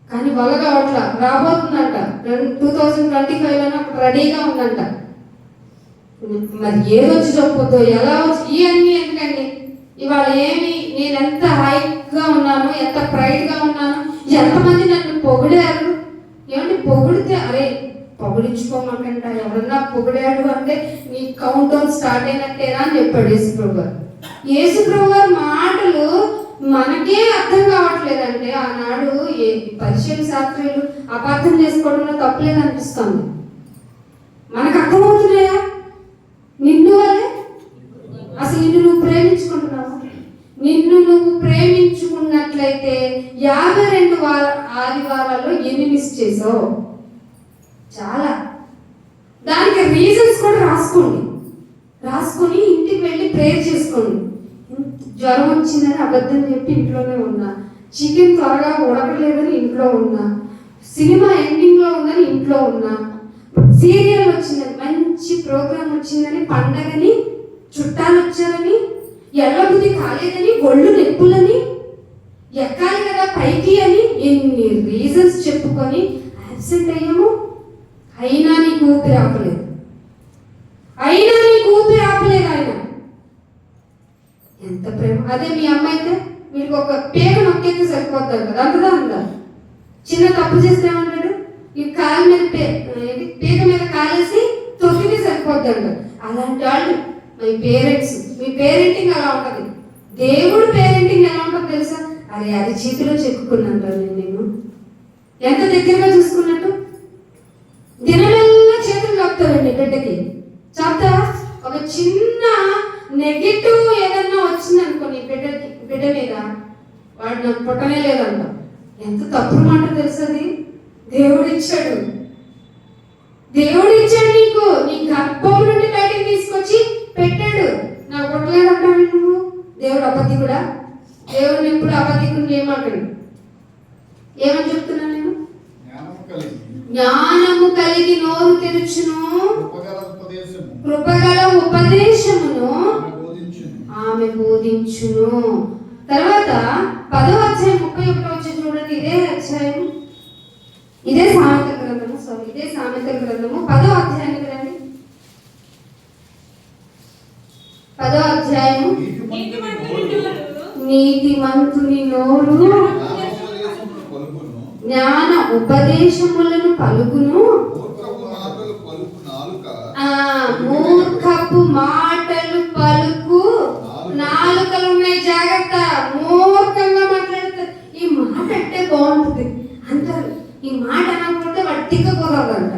Speaker 1: కానీ వల్ల కావట్లా, రాబోతుందంట 2025లోనే రెడీగా ఉందంట. మరి ఏదొచ్చి చెప్పొద్దు, ఎలా వచ్చి ఇవన్నీ ఎందుకండి? ఇవాళ నేను ఎంత హైగా ఉన్నాను, ఎంత ప్రైడ్గా ఉన్నాను, ఎంతమంది నన్ను పొగిడారు. ఏమంటే పొగిడితే అరే పొగిడించుకోమాకంట, ఎవరన్నా పొగిడాడు అంటే నీ కౌంట్ డౌన్ స్టార్ట్ అయినట్టేనా అని చెప్పాడు యేసుప్రభు గారు. యేసుప్రభు గారి మాటలు మనకే అర్థం కావట్లేదంటే ఆనాడు పరిచయ శాస్త్రులు అపార్థం చేసుకోవడంలో తప్పలేదు అనిపిస్తుంది. మనకు అర్థమవుతున్నాయా? నిన్ను వల్లే అసలు నిన్ను నువ్వు ప్రేమించుకుంటున్నావు. నిన్ను నువ్వు ప్రేమించుకున్నట్లయితే 52 ఆదివారాల్లో ఎన్ని మిస్ చేసావు? చాలా. దానికి రీజన్స్ కూడా రాసుకొని ఇంటికి వెళ్ళి ప్రేయర్ చేసుకోండి. జ్వరం వచ్చిందని అబద్ధం చెప్పి ఇంట్లోనే ఉన్నా, చికెన్ త్వరగా ఉడకలేదని ఇంట్లో ఉన్నా, సినిమా ఎండింగ్లో ఉందని ఇంట్లో ఉన్నా, సీరియల్ వచ్చిందని, మంచి ప్రోగ్రామ్ వచ్చిందని, పండగని, చుట్టాలు వచ్చారని, ఎల్లబుద్ధి కాలేదని, ఒళ్ళు నొప్పులని, ఎక్కాలి కదా పైకి అని ఎన్ని రీజన్స్ చెప్పుకొని యాబ్సెంట్ అయ్యాము. అయినా నీకు ఊపిరి ఆపలేదు. ఆయన ఎంత ప్రేమ. అదే మీ అమ్మ అయితే వీడికి ఒక పేగ నొక్కేస్తే సరిపోతారు కదా, అందా చిన్న తప్పు చేస్తే ఏమంటాడు, ఈ కాలు మీద పేగ మీద కాలేసి తొక్కితే సరిపోతాడు. అలాంటి వాళ్ళు మీ పేరెంట్స్, మీ పేరెంటింగ్ అలా ఉంటుంది. దేవుడు పేరెంటింగ్ ఎలా ఉంటుంది తెలుసా? అది చేతిలో చెప్పుకున్నాను నేను, ఎంత దగ్గరగా చూసుకున్నట్టు. దినమెల్లా చేతులు చెప్తారండి బిడ్డకి. చెప్తా ఒక చిన్న నెగిటివ్ ఏదన్నా వచ్చింది అనుకోని బిడ్డ మీద, వాడు నాకు పుట్టనే లేదంట. ఎంత తప్పుడు మాట తెలుసది. దేవుడిచ్చాడు నీకు, నీ గర్భం నుండి బయటకు తీసుకొచ్చి పెట్టాడు. నాకు పుట్టలేదంటావు నువ్వు. దేవుడు అబద్ధికుడా? దేవుడిని ఎప్పుడు అబద్ధికుని ఏమంటాడు? ఏమని చెప్తున్నా నేను? జ్ఞానము కలిగి నోరు తెరుచును, కృపగల ఉపదేశమును ఆమె బోధించును. తర్వాత 10వ అధ్యాయం 31 చూడండి. ఇదే సామెతల గ్రంథము 10వ అధ్యాయానికి రండి. 10వ అధ్యాయము. నీతిమంతుని నోరు జ్ఞాన ఉపదేశములను పలుకును, మూర్ఖపు మాటలు పలుకు నాలుకలు ఉన్నాయి, జాగ్రత్త. మూర్ఖంగా మాట్లాడుతారు. ఈ మాట అంటే బాగుంటుంది అంటారు. ఈ మాట అనకపోతే వాడి తిక్క కుదరదంట.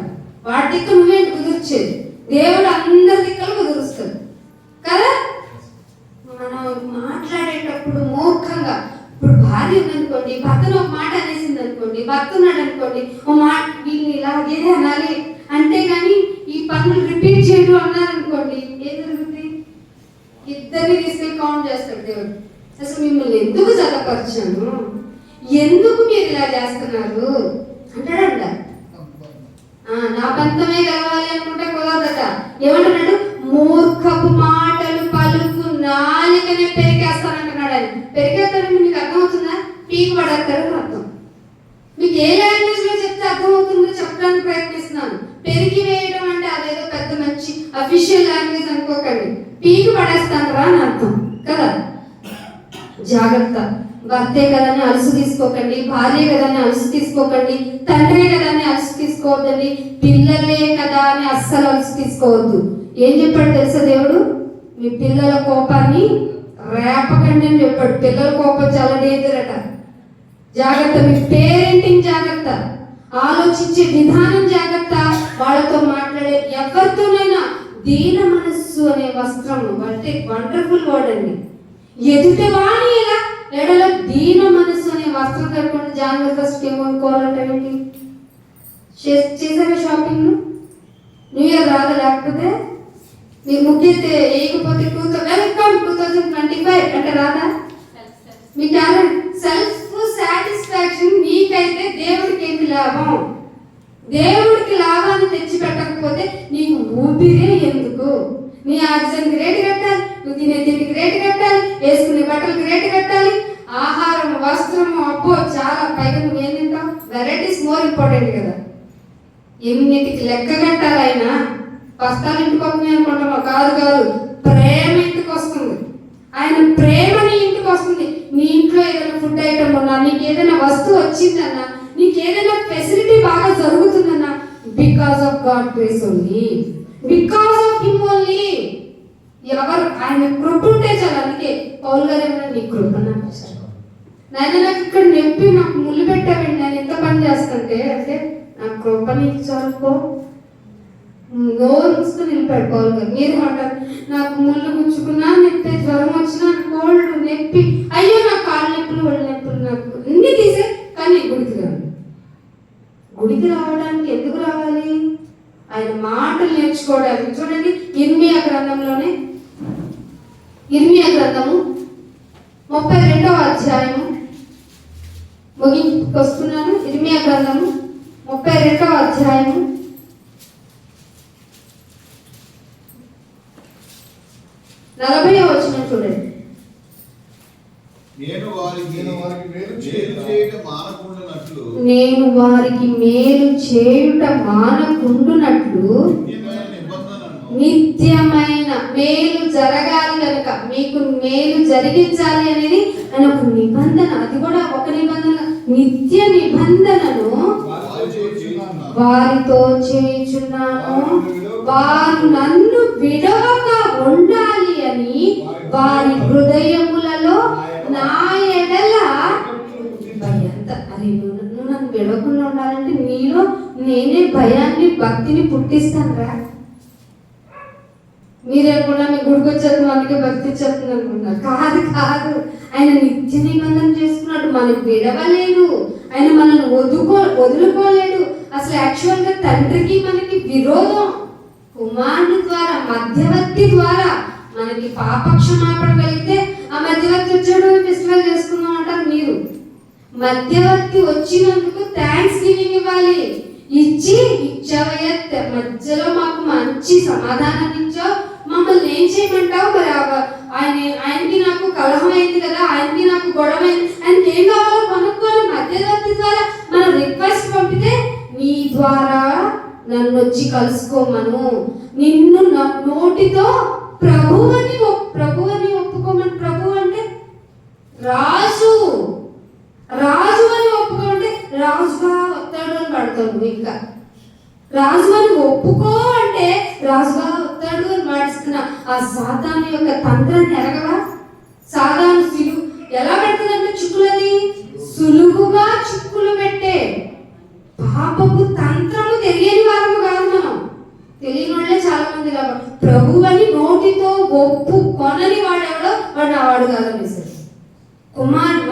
Speaker 1: వాడి తిక్క నువ్వేంటి కుదుర్చేది? దేవుడు అందరి తిక్కలు కుదురుస్తాడు కదా. మనం మాట్లాడేటప్పుడు మూర్ఖంగా, ఇప్పుడు భార్య ఉందనుకోండి, భర్తను ఒక మాట అనేసింది అనుకోండి, భర్త ఉన్నాడు అనుకోండి, ఓ మాట వీళ్ళని ఇలాగే అనాలి అంటే కానీ ఈ పనులు రిపీట్ చేయడం అన్నారనుకోండి, ఏం జరుగుతుంది? ఇద్దరిని తీసుకెళ్ళి కౌంట్ చేస్తాడు దేవుడు. అసలు మిమ్మల్ని ఎందుకు జతపరిచాను, ఎందుకు మీరు ఇలా చేస్తున్నారు అంటాడంట. నా పంతమే కావాలి అనుకుంటే కుదరదట. ఏమంటున్నాడు? మూర్ఖపు మాటలు పలుకు నాలుకనే పెరిగేస్తానంటున్నాడు ఆయన. పెరిగేస్తాడంటే మీకు అర్థమవుతుందా? పీక్ పడేస్తాడని అర్థం. మీకు ఏ లాంగ్వేజ్ లో చెప్తే అర్థమవుతుందో చెప్పడానికి ప్రయత్నిస్తున్నాను. పెరిగి వేయడం అంటే అదేదో పెద్ద మంచి అఫీషియల్ లాంగ్వేజ్ అనుకోకండి. పీకి పడేస్తాను రా అని అర్థం కదా. జాగ్రత్త. భర్తే కదని అలసు తీసుకోకండి, భార్య కదని అలసు తీసుకోకండి, తండ్రే కదని అలసు తీసుకోవద్దండి, పిల్లలే కదా అని అస్సలు అలసు తీసుకోవద్దు. ఏం చెప్పాడు తెలుసా దేవుడు? మీ పిల్లల కోపాన్ని రేపకండి అని చెప్పాడు. పిల్లల కోపం చాలా డేంజర్ అట. జాగ్రత్త. మీ పేరెంటింగ్ జాగ్రత్త, ఆలోచించే విధానం జాగ్రత్త, వాళ్ళతో మాట్లాడే ఎవరితోనైనా దీన మనస్సు అనే వస్త్రము అంటే వండర్ఫుల్ వర్డ్ అండి. ఎదుటి వాణి ఎలా ఎడలో దీన మనస్సు అనే వస్త్రం కట్టుకుంటే జాగ్రత్త. ఏమనుకోవాలంటే ఏంటి? చేసారా షాపింగ్? న్యూ ఇయర్ రాదా? లేకపోతే మీరు ముఖ్యతే వేయకపోతే 2025 అంటే రాదా? మీ టాలెంట్ సెల్ఫ్ సాటిస్ఫాక్షన్ నీకైతే దేవుడికి ఏంటి లాభం? దేవుడికి లాభాన్ని తెచ్చి పెట్టకపోతే నీకు ఊపిరే ఎందుకు? నీ ఆక్సిజన్కి రేటు కట్టాలి, నువ్వు తినే తిండికి రేటు కట్టాలి, వేసుకునే బట్టలకి రేటు కట్టాలి, ఆహారం వస్త్రము అబ్బో చాలా. పైగా నువ్వు ఏం తింటావు? వెరైటీస్ మోర్ ఇంపార్టెంట్ కదా. ఎన్నిటికి లెక్క కట్టాలి. ఆయన బస్తాలు ఇంటికి వస్తున్నాయి అనుకుంటామా? కాదు. ప్రేమ ఇంటికి వస్తుంది. ఆయన ప్రేమ నీ ఇంటికి వస్తుంది. నీ ఇంట్లో ఏదైనా ఫుడ్ ఐటమ్ ఉన్నా, నీకు ఏదైనా వస్తువు వచ్చిందన్నా, నీకు ఏదైనా ఫెసిలిటీ బాగా జరుగుతుందన్నా, because of God grace only, because of him only. ఎవరు ఆయన కృప ఉంటే చాలు. అందుకే పౌలు గారు ఏమన్నా నీ కృప నాకు నాయన, నాకు ఇక్కడ నొప్పి, నాకు ముళ్ళు పెట్టావండి, నేను ఎంత పని చేస్తుంటే అంటే నా కృప నీకు చదువుకో. నోరు మూసుకొని వెళ్ళిపోయాడు పౌలు గారు. మీరు అంటారు నాకు ముళ్ళు గుచ్చుకున్నా, నొప్పి, జ్వరం వచ్చినా, కోల్డ్, నొప్పి, అయ్యో నాకు కాళ్ళు నొప్పులు, ఒళ్ళు నొప్పులు, నాకు అన్ని తీసే. కానీ గుడికి రాను. గుడికి రావడానికి ఎందుకు రావాలి? ఆయన మాటలు నేర్చుకోవడానికి. చూడండి, ఇర్మియా గ్రంథంలోనే, ఇర్మియా గ్రంథము 32వ అధ్యాయము ముగింపుకొస్తున్నాను. ఇర్మియా గ్రంథము 32వ అధ్యాయము 40వ వచనం చూడండి. నేను వారికి మేలు చేయుట మానకుండునట్లు నిత్యమైన మేలు జరగాలి కనుక, మీకు మేలు జరిగించాలి అనేది ఆయన ఒక నిబంధన. అది కూడా ఒక నిబంధన, నిత్య నిబంధనను వారితో చేయుచున్నాను, వారు నన్ను విడవక ఉండాలి అని వారి హృదయములలో నా ఎడల భయంత. అరే నువ్వు నన్ను విడవకుండా ఉండాలంటే నీలో నేనే భయాన్ని, భక్తిని పుట్టిస్తాను రా. మీరేమన్నా మీ గుడికి వచ్చేది అందుకే భక్తి చెప్తుంది అనుకుంటున్నారు. కాదు. ఆయన నిత్య నిబంధన చేసుకున్నాడు. మనకు విడవలేదు, ఆయన మనల్ని వదులుకోలేడు. అసలు యాక్చువల్గా తండ్రికి మనకి విరోధం. కుమారుని ద్వారా, మధ్యవర్తి ద్వారా మనకి పాపక్షమాపణ కలిగితే ఆ మధ్యవర్తి వచ్చాడు, ఫెస్టివల్ చేసుకుందాం అంటారు. మీరు మధ్యవర్తి వచ్చినందుకు థ్యాంక్స్ గివింగ్ ఇవ్వాలి. ఇచ్చావయ్యా, మధ్యలో మాకు మంచి సమాధానాన్ని ఇచ్చావు, మమ్మల్ని ఏం చేయమంటావు? మరి ఆయనకి నాకు కలహం అయింది కదా, ఆయనకి నాకు గొడవ అయింది, ఆయనకి ఏం కావాలో కొనుక్కోవాలి. మధ్యవర్తి ద్వారా మనం రిక్వెస్ట్ పంపితే నీ ద్వారా నన్ను వచ్చి కలుసుకోమను, నిన్ను నోటితో ప్రభువని ఒప్పుకోమని. ప్రభు అంటే రాజు అని ఒప్పుకోమంటే రాజుగా వస్తాడు అని పడతావు. ఇంకా రాజు అని ఒప్పుకో అంటే అంటే రాజుగా వస్తాడు అని మాటిస్తున్న ఆ సాతాను యొక్క తంత్రాన్ని ఎరగవా? సాతాను ఎలా పెడుతుందంటే చిక్కులది సులువుగా చిక్కులు పెట్టే పాపపు తంత్రము తెలియని వారము కాదు మనం. తెలియని వాళ్ళే చాలా మంది కాబట్టి ప్రభువని నోటితో ఒప్పు కొనని వాడెవడో వాడు నా వాడు కాదని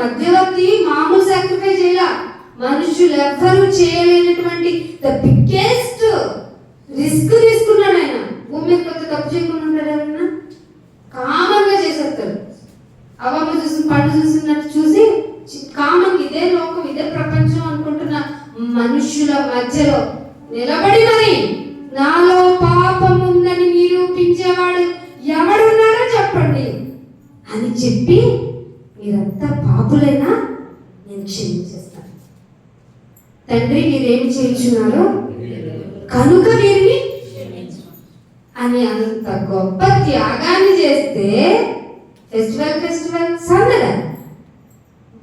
Speaker 1: మధ్యవర్తి మామూలు సాక్రిఫైస్ చేయాల. మనుషులు ఎవ్వరూ చేయలేనటువంటి ద బిగ్గెస్ట్ రిస్క్ తీసుకున్నాడు ఆయన. భూమి మీద కొత్త తప్పు చేయకుండా ఉంటాడు ఎవరన్నా? కామన్ గా చేసేస్తాడు. అవమ్మ చూసిన పండు చూసినట్టు చూసి కామన్ ఇదే లోకం ఇదే ప్రపంచం అనుకుంటున్న మనుషుల మధ్యలో నిలబడి మరి నాలో పాపం ఉందని నిరూపించేవాడు ఎవడున్నాడో చెప్పండి అని చెప్పి మీరంతా పాపులైనా నేను క్షమించేస్తాను. తండ్రి మీరేం చేయించున్నారో కనుక వీరిని అని అంత గొప్ప త్యాగాన్ని చేస్తే ఫెస్టివల్ సందడ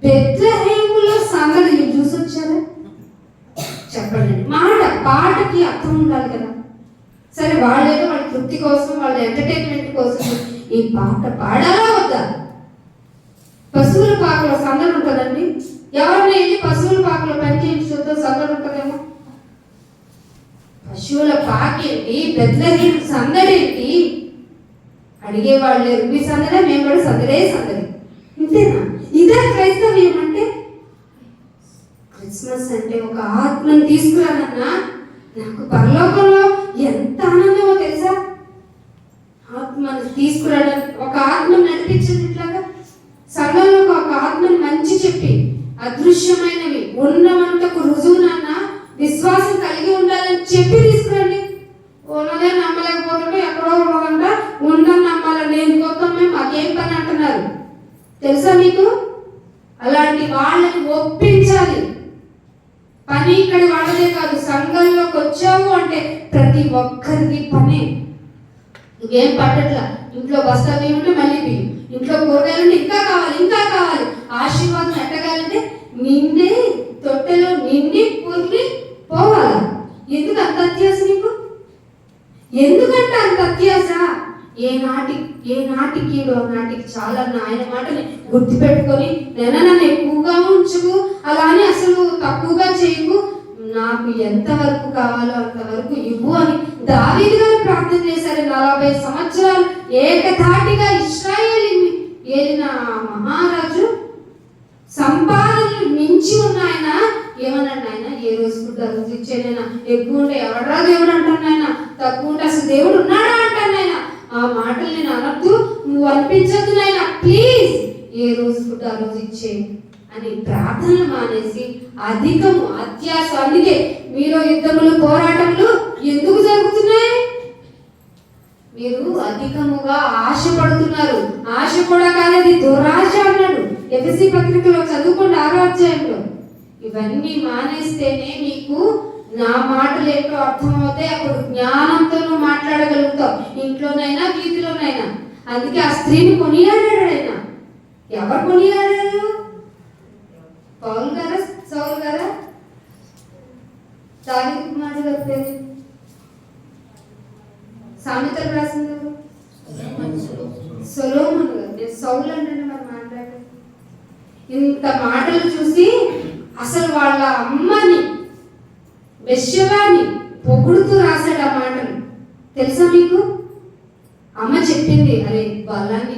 Speaker 1: బెత్లెహేములో సందడి మీరు చూసొచ్చారా? చెప్పండి. పాటకి అర్థం ఉండాలి కదా. సరే వాళ్ళేదో వాళ్ళ తృప్తి కోసం వాళ్ళ ఎంటర్టైన్మెంట్ కోసం ఈ పాట పాడాలా వద్దా? పశువుల పాకలో సందడి ఉంటుందండి. ఎవరైనా వెళ్ళి పశువుల పాకలో పనిచేయించుతో సందడి ఉంటుందేమో. పశువుల పాకేంటి, బెత్లెహేం సందడేంటి అడిగేవాళ్ళు లేరు. మీ సందడే, మేము కూడా సందడే. ఇంతేనా? ఇదే క్రైస్తవ్యం అంటే. క్రిస్మస్ అంటే ఒక ఆత్మను తీసుకురానన్నా నాకు పరలోకంలో ఎంత ఆనందమో తెలుసా? ఆత్మను తీసుకురావడానికి, ఒక ఆత్మను నడిపించండి. ఇట్లాగా సంఘంలో ఒక ఆత్మని మంచి చెప్పి అదృశ్యమైనవి ఉన్నవంతకు రుజువునన్నా విశ్వాసం కలిగి ఉండాలని చెప్పి తీసుకురండి. ఉన్నదే నమ్మలేకపోతుంటే ఎక్కడో ఉన్నదంట ఉందని నమ్మాలని ఎందుకోసమే మాకేం పని అంటున్నారు తెలుసా మీకు? అలాంటి వాళ్ళని ఒప్పించాలి. పని ఇక్కడ వాళ్ళదే కాదు, సంఘంలోకి వచ్చావు అంటే ప్రతి ఒక్కరికి పని. ఇంకేం పట్టట్లా. ఇంట్లో బస్తా బియ్యం ఉంటే మళ్ళీ బియ్యం, ఇంట్లో కూరగాయలు ఉంటే ఇంకా కావాలి. ఆశీర్వాదం ఎట్టగాలంటే నిన్నే తొట్టెలో నిండి పూర్తి పోవాలా? ఎందుకు అంత అత్యాస నీకు? ఎందుకంటే అంత అత్యాస? ఏ నాటికి చాలా ఆయన మాటని గుర్తుపెట్టుకొని నన్ను ఎక్కువగా ఉంచుకు, అలానే అసలు తక్కువగా చేయకు, నాకు ఎంతవరకు కావాలో అంతవరకు ఇవ్వు అని దావీదు గారు ప్రార్థన చేశారు. 40 సంవత్సరాలు ఏకధాటిగా ఇశ్రాయేలు ఏలిన మహారాజు సంపాదనలు మించి ఉన్న ఆయన ఏమన్నాడు? ఆయన ఏ రోజు ఫుడ్ రోజు ఇచ్చేనైనా, ఎక్కువ ఉంటే ఎవడరా దేవుడు అంటాను ఆయన, తక్కువ ఉంటే అసలు దేవుడు ఉన్నాడా అంటాను ఆయన. ఆ మాటలు నేను అనద్దు, నువ్వు అనిపించద్దు నాయన, ప్లీజ్ ఏ రోజు ఫుడ్ ఆ రోజు ఇచ్చే అని ప్రార్థనలు మానేసి అధికము అత్యాస. అందుకే మీరు యుద్ధములు పోరాటములు ఎందుకు జరుగుతున్నాయి? మీరు అధికముగా ఆశపడుతున్నారు. ఆశ కూడా కాలేదు, దురాశ అన్నాడు. ఎఫెసీ పత్రికలో చదువుకోండి 6వ అధ్యాయంలో. ఇవన్నీ మానేస్తేనే మీకు నా మాటలు ఏంటో అర్థమవుతాయి. అప్పుడు జ్ఞానంతో నువ్వు మాట్లాడగలుగుతావు, ఇంట్లోనైనా వీధిలోనైనా. అందుకే ఆ స్త్రీని కొనియాడాడు ఆయన. ఎవరు కొనియాడారు? పౌలు గారా, సౌలు గారా, దావీదు కుమారుడు గారి పేరు? సామెతలు రాసింది సొలొమోను గారు. నేను సౌలు అంటే మరి మాట్లాడారు. ఇంత మాటలు చూసి అసలు వాళ్ళ అమ్మని బెత్షెబాని పొగుడుతూ రాశాడు ఆ మాటలు. తెలుసా మీకు? అమ్మ చెప్పింది, అరే బలాన్ని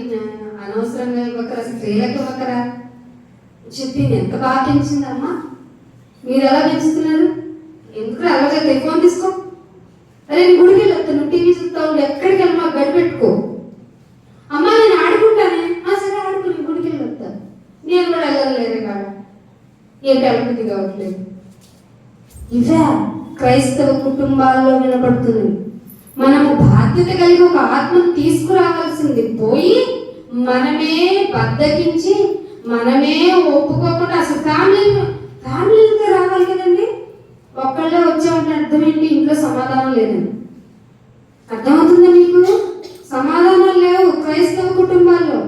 Speaker 1: అనవసరంగా ఇవ్వకరా, స్త్రీలకు ఇవ్వకరా చెప్పింది. ఎంత బాగా పెంచింది అమ్మ. మీరు ఎలా పెంచుతున్నారు? ఎందుకు అలాగే టెలిఫోన్ తీసుకో, అరే నేను గుడికి వెళ్ళొస్తాను, టీవీ చూస్తా ఉండి ఎక్కడికి వెళ్ళి మాకు గడి పెట్టుకో. అమ్మ నేను ఆడుకుంటానే, సరే ఆడుకో, నేను గుడికి వెళ్ళి వస్తాను. నేను కూడా వెళ్ళలేదే కాడ ఏంటి అనుమతి కావట్లేదు. ఇవే క్రైస్తవ కుటుంబాల్లో వినపడుతుంది. మనము బాధ్యత కలిగి ఒక ఆత్మను తీసుకురావాల్సింది పోయి మనమే బద్దకించి మనమే ఒప్పుకోకుండా అసలు ఫ్యామిలీగా రావాలి కదండి. ఒక్కళ్ళే వచ్చామంటే అర్థం ఏంటి? ఇంట్లో సమాధానం లేదండి. అర్థమవుతుందా మీకు? సమాధానాలు లేవు క్రైస్తవ కుటుంబాల్లో.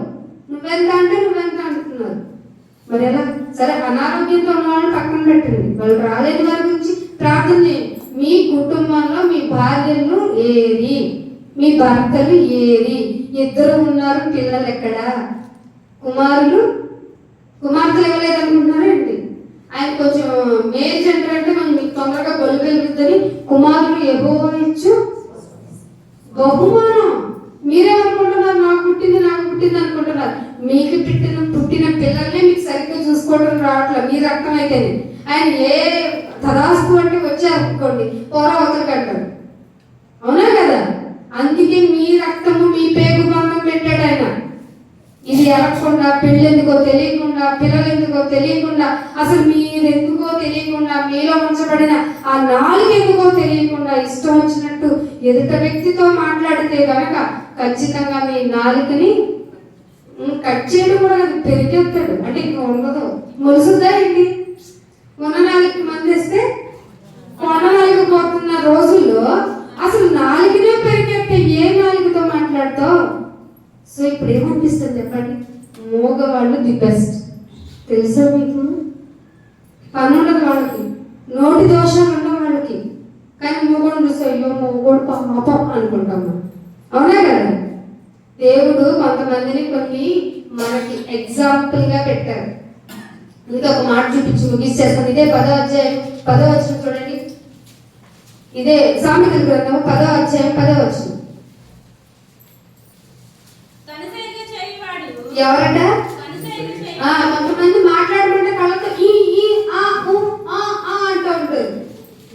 Speaker 1: నువ్వెంత అంటే నువ్వెంత అంటున్నారు. మరి ఎలా? సరే అనారోగ్యంతో ఉన్న వాళ్ళని పక్కన పెట్టండి, వాళ్ళు రాలేని వారి గురించి ప్రార్థన చేయండి. మీ కుటుంబంలో మీ భార్యలు ఏరి, మీ భర్తలు ఏరి? ఇద్దరు ఉన్నారు, పిల్లలు ఎక్కడ? కుమార్తెలు ఇవ్వలేదనుకుంటున్నారేంటి? ఆయన కొంచెం మేల్ జెండర్ అంటే మనం మీకు తొందరగా గొల్లు వెలుగుద్దని కుమారులు యెహోవా ఇచ్చు బహుమానం. మీరేమనుకుంటున్నారు? నాకు పుట్టింది అనుకుంటున్నారు. మీకు పుట్టిన పిల్లల్ని మీకు సరిగ్గా చూసుకోవడం రావట్లేదు, మీ రక్తం అయితేనే. ఆయన ఏ తదాస్తు అంటే వచ్చారనుకోండి పోరావతలు కట్టాడు, అవునా కదా? అందుకే మీ రక్తము మీ పేగు బంధం పెట్టాడు ఆయన. ఇది ఎరగకుండా, పెళ్ళెందుకో తెలియకుండా, పిల్లలు ఎందుకో తెలియకుండా, అసలు మీరెందుకో తెలియకుండా, మీలో ఉంచబడిన ఆ నాలుగు ఎందుకో తెలియకుండా ఇష్టం వచ్చినట్టు ఎదుట వ్యక్తితో మాట్లాడితే కనుక ఖచ్చితంగా మీ నాలుకని కట్ చేయడం కూడా పెరిగేస్తాడు. అంటే ఇంక ఉండదు, మొలుసుదా ఏంటి? మొన్న నాలుగు మంది ఇస్తే కొన్న నాలుగు పోతున్న రోజుల్లో అసలు నాలుగునే పెరిగేస్తే ఏ నాలుగుతో మాట్లాడతావు? సో ఇప్పుడు ఏమనిపిస్తుంది చెప్పండి? మోగవాళ్ళు ది బెస్ట్. తెలుసా మీకు? పని ఉండదు వాళ్ళకి, నోటి దోషాలు ఉండవు వాళ్ళకి. కానీ మూగోడు చూస్తే అయ్యో మూగోడు పాపం అనుకుంటాము, అవునా కదా? దేవుడు కొంతమందిని కొన్ని మనకి ఎగ్జాంపుల్గా పెట్టారు. ఇంకా ఒక మాట చూపించి ముగిస్తాను. ఇదే 10వ అధ్యాయం 10వ వచనం చూడండి. ఇదే సామెతల గ్రంథం 10వ అధ్యాయం 10వ వచనం. ఎవరట? కొంతమంది మాట్లాడమంటే కళ్ళతో ఈ అంటూ ఉంటారు.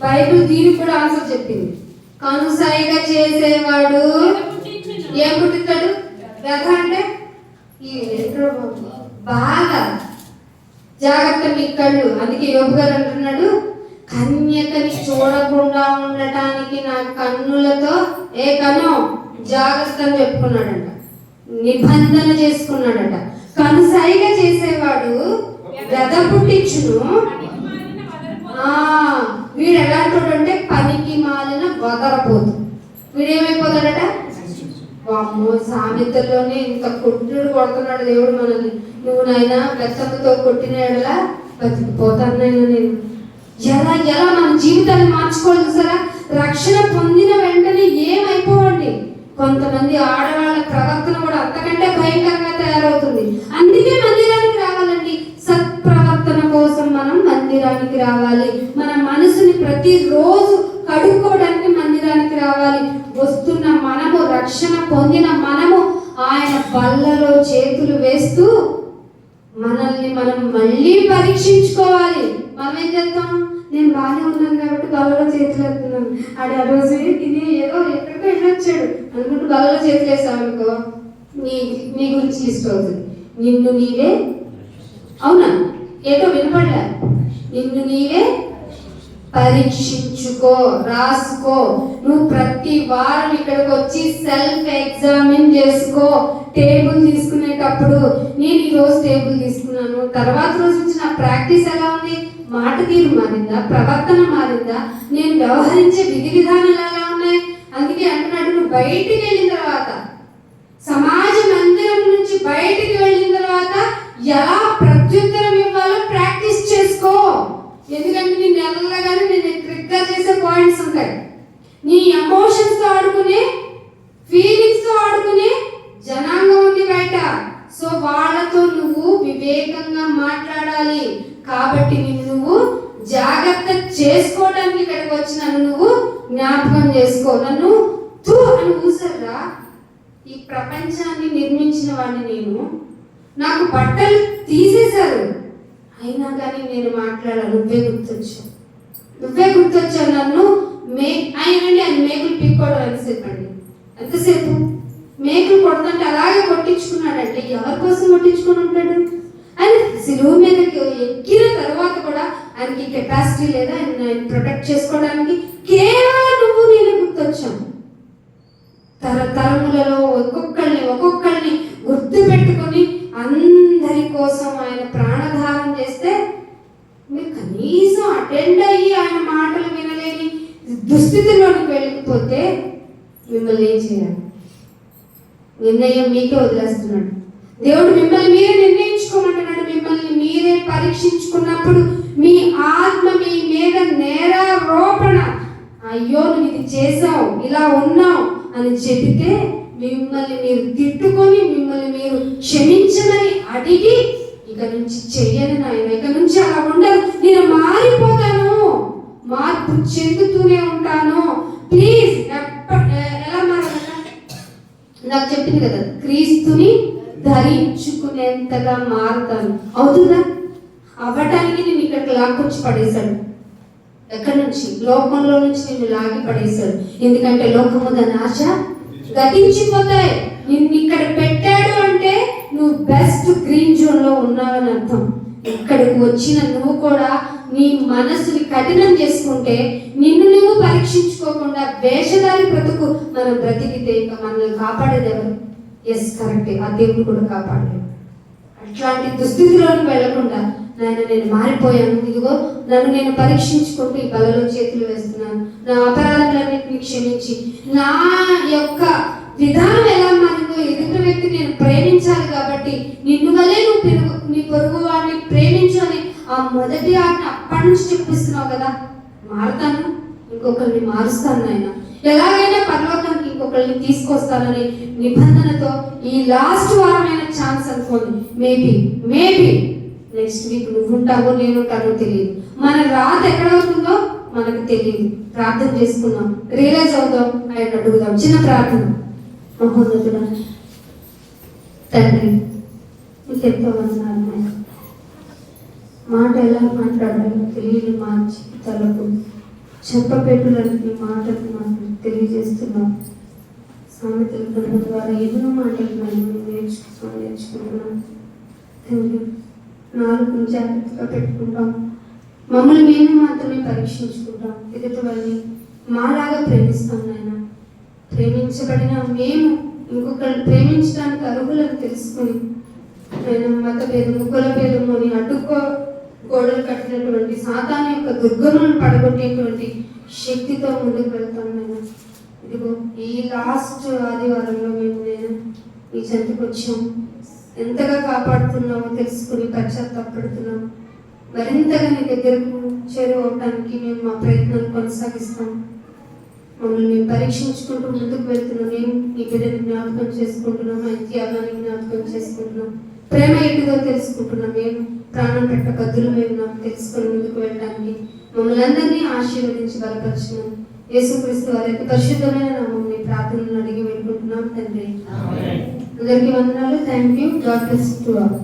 Speaker 1: బైబిల్ దీనికి కూడా ఆన్సర్ చెప్పింది. కనుసైగా చేసేవాడు ఏం పుట్టిస్తాడు? గధ అంటే బాగా జాగ్రత్త మీ కళ్ళు. అందుకే యోబు గారు అంటున్నాడు, కన్యకని చూడకుండా ఉండటానికి నా కన్నులతో ఏ కను జాగ్రత్త అని చెప్పుకున్నాడంట, నిబంధన చేసుకున్నాడట. కనుసైగా చేసేవాడు గద పుట్టించును. వీడు ఎలాంటి పనికి మాలిన వదరపోదు. వీడేమైపోతాడట? అమ్మో, సామెతల్లోనే ఇంత కొడుతున్నాడు దేవుడు మనల్ని. నువ్వు నాయనా బెత్తముతో కొట్టిన ఎడలా బతికిపోతాను నాయన నేను. ఎలా ఎలా మన జీవితాన్ని మార్చుకోవాలి చూసారా? రక్షణ పొందిన వెంటనే ఏమైపోవండి. కొంతమంది ఆడవాళ్ళ ప్రవర్తన కూడా అంతకంటే భయంకరంగా తయారవుతుంది. అందుకే మందిరానికి రావాలండి. సత్ప్రవర్తన కోసం మనం మందిరానికి రావాలి. మన మనసుని ప్రతిరోజు కడుక్కోవడానికి మందిరానికి రావాలి. వస్తున్న మనము, రక్షణ పొందిన మనము ఆయన బల్లలో చేతులు వేస్తూ మనల్ని మనం మళ్ళీ పరీక్షించుకోవాలి. మనం ఏం చేస్తాం? నేను బాగానే ఉన్నాను కాబట్టి బల్లలో చేతులు వేస్తున్నాను. ఆ రోజు ఇది ఏదో ఎక్కడికో వెళ్ళొచ్చాడు అనుకుంటూ బల్లలో చేతులు వేసావు అనుకో, నీ గురించి లిస్ట్ అవుతుంది. నిన్ను నీవే, అవునా? ఏదో వినపడలే. నిన్ను నీవే పరీక్షించుకో, రాసుకో. నువ్వు ప్రతి వారం ఇక్కడికి వచ్చి సెల్ఫ్ ఎగ్జామిన్ చేసుకో. టేబుల్ తీసుకునేటప్పుడు నేను ఈ రోజు టేబుల్ తీసుకున్నాను, తర్వాత రోజు నుంచి నా ప్రాక్టీస్ ఎలా ఉంది? మాట తీరు మారిందా? ప్రవర్తన మారిందా? నేను వ్యవహరించే విధి విధానాలు ఎలా ఉన్నాయి? అందుకే అంటున్నాడు, నువ్వు బయటికి వెళ్ళిన తర్వాత, సమాజ మందిరం నుంచి బయటికి వెళ్ళిన తర్వాత ఎలా ప్రత్యుత్తరం ఇవ్వాలో ప్రాక్టీస్ చేసుకో. ఎందుకంటే నీ నెలలుగానే నేను ట్రిగ్గర్ చేసే పాయింట్స్ ఉంటాయి. నీ ఎమోషన్స్ తో ఆడుకునే, ఫీలింగ్స్ తో ఆడుకునే జనాంగం ఉంది బయట. సో వాళ్ళతో నువ్వు వివేకంగా మాట్లాడాలి. కాబట్టి నువ్వు జాగ్రత్త చేసుకోవడానికి ఇక్కడికి వచ్చినాను. నువ్వు జ్ఞాపకం చేసుకో. నన్ను తూ అని ఊసర్రా. ఈ ప్రపంచాన్ని నిర్మించిన వాడిని నేను. నాకు బట్టలు తీసేశారు, అయినా కానీ నేను మాట్లాడాలి. నువ్వే గుర్తొచ్చావు నన్ను. ఆయన మేకులు పీక్కోవడం ఎంతసేపు మేకులు కొడుతుంటే అలాగే కొట్టించుకున్నాడంటే ఎవరి కోసం కొట్టించుకుని ఉంటాడు? ఆయన సిలువ మీదకి ఎక్కిన తర్వాత కూడా ఆయనకి కెపాసిటీ లేదా ఆయన ప్రొటెక్ట్ చేసుకోవడానికి? కేవలం నువ్వు నేను గుర్తొచ్చాను. తరతరములలో ఒక్కొక్కరిని గుర్తు పెట్టుకొని అందరి కోసం ఆయన ప్రాణధారం చేస్తే మీరు కనీసం అటెండ్ అయ్యి ఆయన మాటలు వినలేని దుస్థితిలోనికి వెళ్ళకపోతే మిమ్మల్ని ఏం చేయాలి? నిర్ణయం మీకే వదిలేస్తున్నాడు దేవుడు. మిమ్మల్ని మీరే నిర్ణయించుకోమంటున్నాడు. మిమ్మల్ని మీరే పరీక్షించుకున్నప్పుడు మీ ఆత్మ మీ మీద నేరారోపణ అయ్యో నువ్వు ఇది చేసావు, ఇలా ఉన్నావు అని చెబితే మిమ్మల్ని మీరు తిట్టుకొని మిమ్మల్ని మీరు క్షమించమని అడిగి ఇక నుంచి చెయ్యను నాయన, ఇక నుంచి అలా ఉండదు, నేను మారిపోతాను, మార్పు చెందుతూనే ఉంటాను, ప్లీజ్. ఎలా మారాలి? నాకు చెప్పింది కదా, క్రీస్తుని ధరించుకునేంతగా మారుతాను. అవుతుందా? అవ్వటానికి నేను ఇక్కడికి లాక్కొచ్చి పడేశాడు. ఎక్కడి నుంచి? లోకంలో నుంచి నిన్ను లాగి పడేశాడు. ఎందుకంటే లోకము దాని ఆశ గతించిపోతాయి. నిన్ను ఇక్కడ పెట్టాడు అంటే నువ్వు బెస్ట్ గ్రీన్ జోన్ లో ఉన్నావని అర్థం. ఇక్కడికి వచ్చిన నువ్వు కూడా నీ మనసుని కఠినం చేసుకుంటే, నిన్ను నువ్వు పరీక్షించుకోకుండా వేషధారి బ్రతుకు మనం బ్రతికితే ఇక మనల్ని కాపాడేది ఎవరు? ఎస్, కరెక్టే, ఆ దేవుడు కూడా కాపాడలేదు. అట్లాంటి దుస్థితిలోకి వెళ్లకుండా నాయన నేను మారిపోయాను, ఇదిగో నన్ను నేను పరీక్షించుకుంటూ ఈ బలలో చేతులు వేస్తున్నాను, నా అపరాధాలన్నింటినీ క్షమించి నా యొక్క విధానం ఎలా మారిందో ఎదుటి వ్యక్తి నేను ప్రేమించాలి కాబట్టి నిన్ను వల్లే నువ్వు నీ పొరుగు వాడిని ప్రేమించు అని ఆ మొదటి ఆజ్ఞ అప్పటి నుంచి చెప్పిస్తున్నావు కదా. మారుతాను, ఇంకొకరిని మారుస్తాను నాయన, ఎలాగైనా పరలోకానికి ఇంకొకరిని తీసుకొస్తానని నిబంధనతో ఈ లాస్ట్ వారమైన ఛాన్స్ అనుకోండి. మేబీ నెక్స్ట్ వీక్ నువ్వు ఉంటావో నేను ఉంటానో తెలియదు. మన రాత ఎక్కడవుతుందో మనకు తెలియదు. ప్రార్థన చేసుకున్నాం, రియలైజ్ అవుతాం, ఆయన అడుగుదాం. చిన్న ప్రార్థన. మహోన్నతుడా తండ్రి, మీకు ఎంతో వందనాలు. మాట ఎలా మాట్లాడాలో తెలియని మా జీవితాలకు చెప్పపెట్టులని మాటలు మాకు తెలియజేస్తున్నాం. సామెతల గ్రంథం ద్వారా ఎన్నో మాటలు మేము నేర్చుకుంటున్నాం. తండ్రి, నాలుగు జాగ్రత్తగా పెట్టుకుంటాం, మమ్మల్ని మేము మాత్రమే పరీక్షించుకుంటాం, ఎదుటి వాళ్ళని మాలాగా ప్రేమిస్తాం నాయన. ప్రేమించబడిన మేము ఇంకొకరిని ప్రేమించడానికి అర్హులను తెలుసుకొని ఆయన మత భేదము కుల భేదము అని అడ్డుకో గోడలు కట్టినటువంటి సాతాను యొక్క దుర్గములను పడగొట్టేటువంటి శక్తితో ముందుకు వెళ్తాం నాయన. ఇదిగో ఈ లాస్ట్ ఆదివారంలో మేము నేను ఈ చెంతకు వచ్చాం. ఎంతగా కాపాడుతున్నామో తెలుసుకుని పశ్చాత్తాపడుతున్నాం. మరింతగా నీ దగ్గరకు చేరువవడానికి మేము మా ప్రయత్నాలు కొనసాగిస్తాం. మమ్మల్ని మేము పరీక్షించుకుంటూ ముందుకు వెళ్తున్నాం. మేము నీ బిడ్డని జ్ఞాపకం చేసుకుంటున్నాం, ఆయన త్యాగాన్ని జ్ఞాపకం చేసుకుంటున్నాం, ప్రేమ ఎటుదో తెలుసుకుంటున్నాం. మేము ప్రాణం పెట్ట బద్దులు మేము నాకు తెలుసుకొని ముందుకు వెళ్ళడానికి మమ్మల్ని అందరినీ ఆశీర్వదించి బలపరిచినాం. యేసుక్రీస్తు వారి యొక్క పరిశుద్ధమైన నామమున ప్రార్థనలు అడిగి వేడుకుంటున్నాం తండ్రి. అందరికీ వందనాలు. Thank you. God bless to all.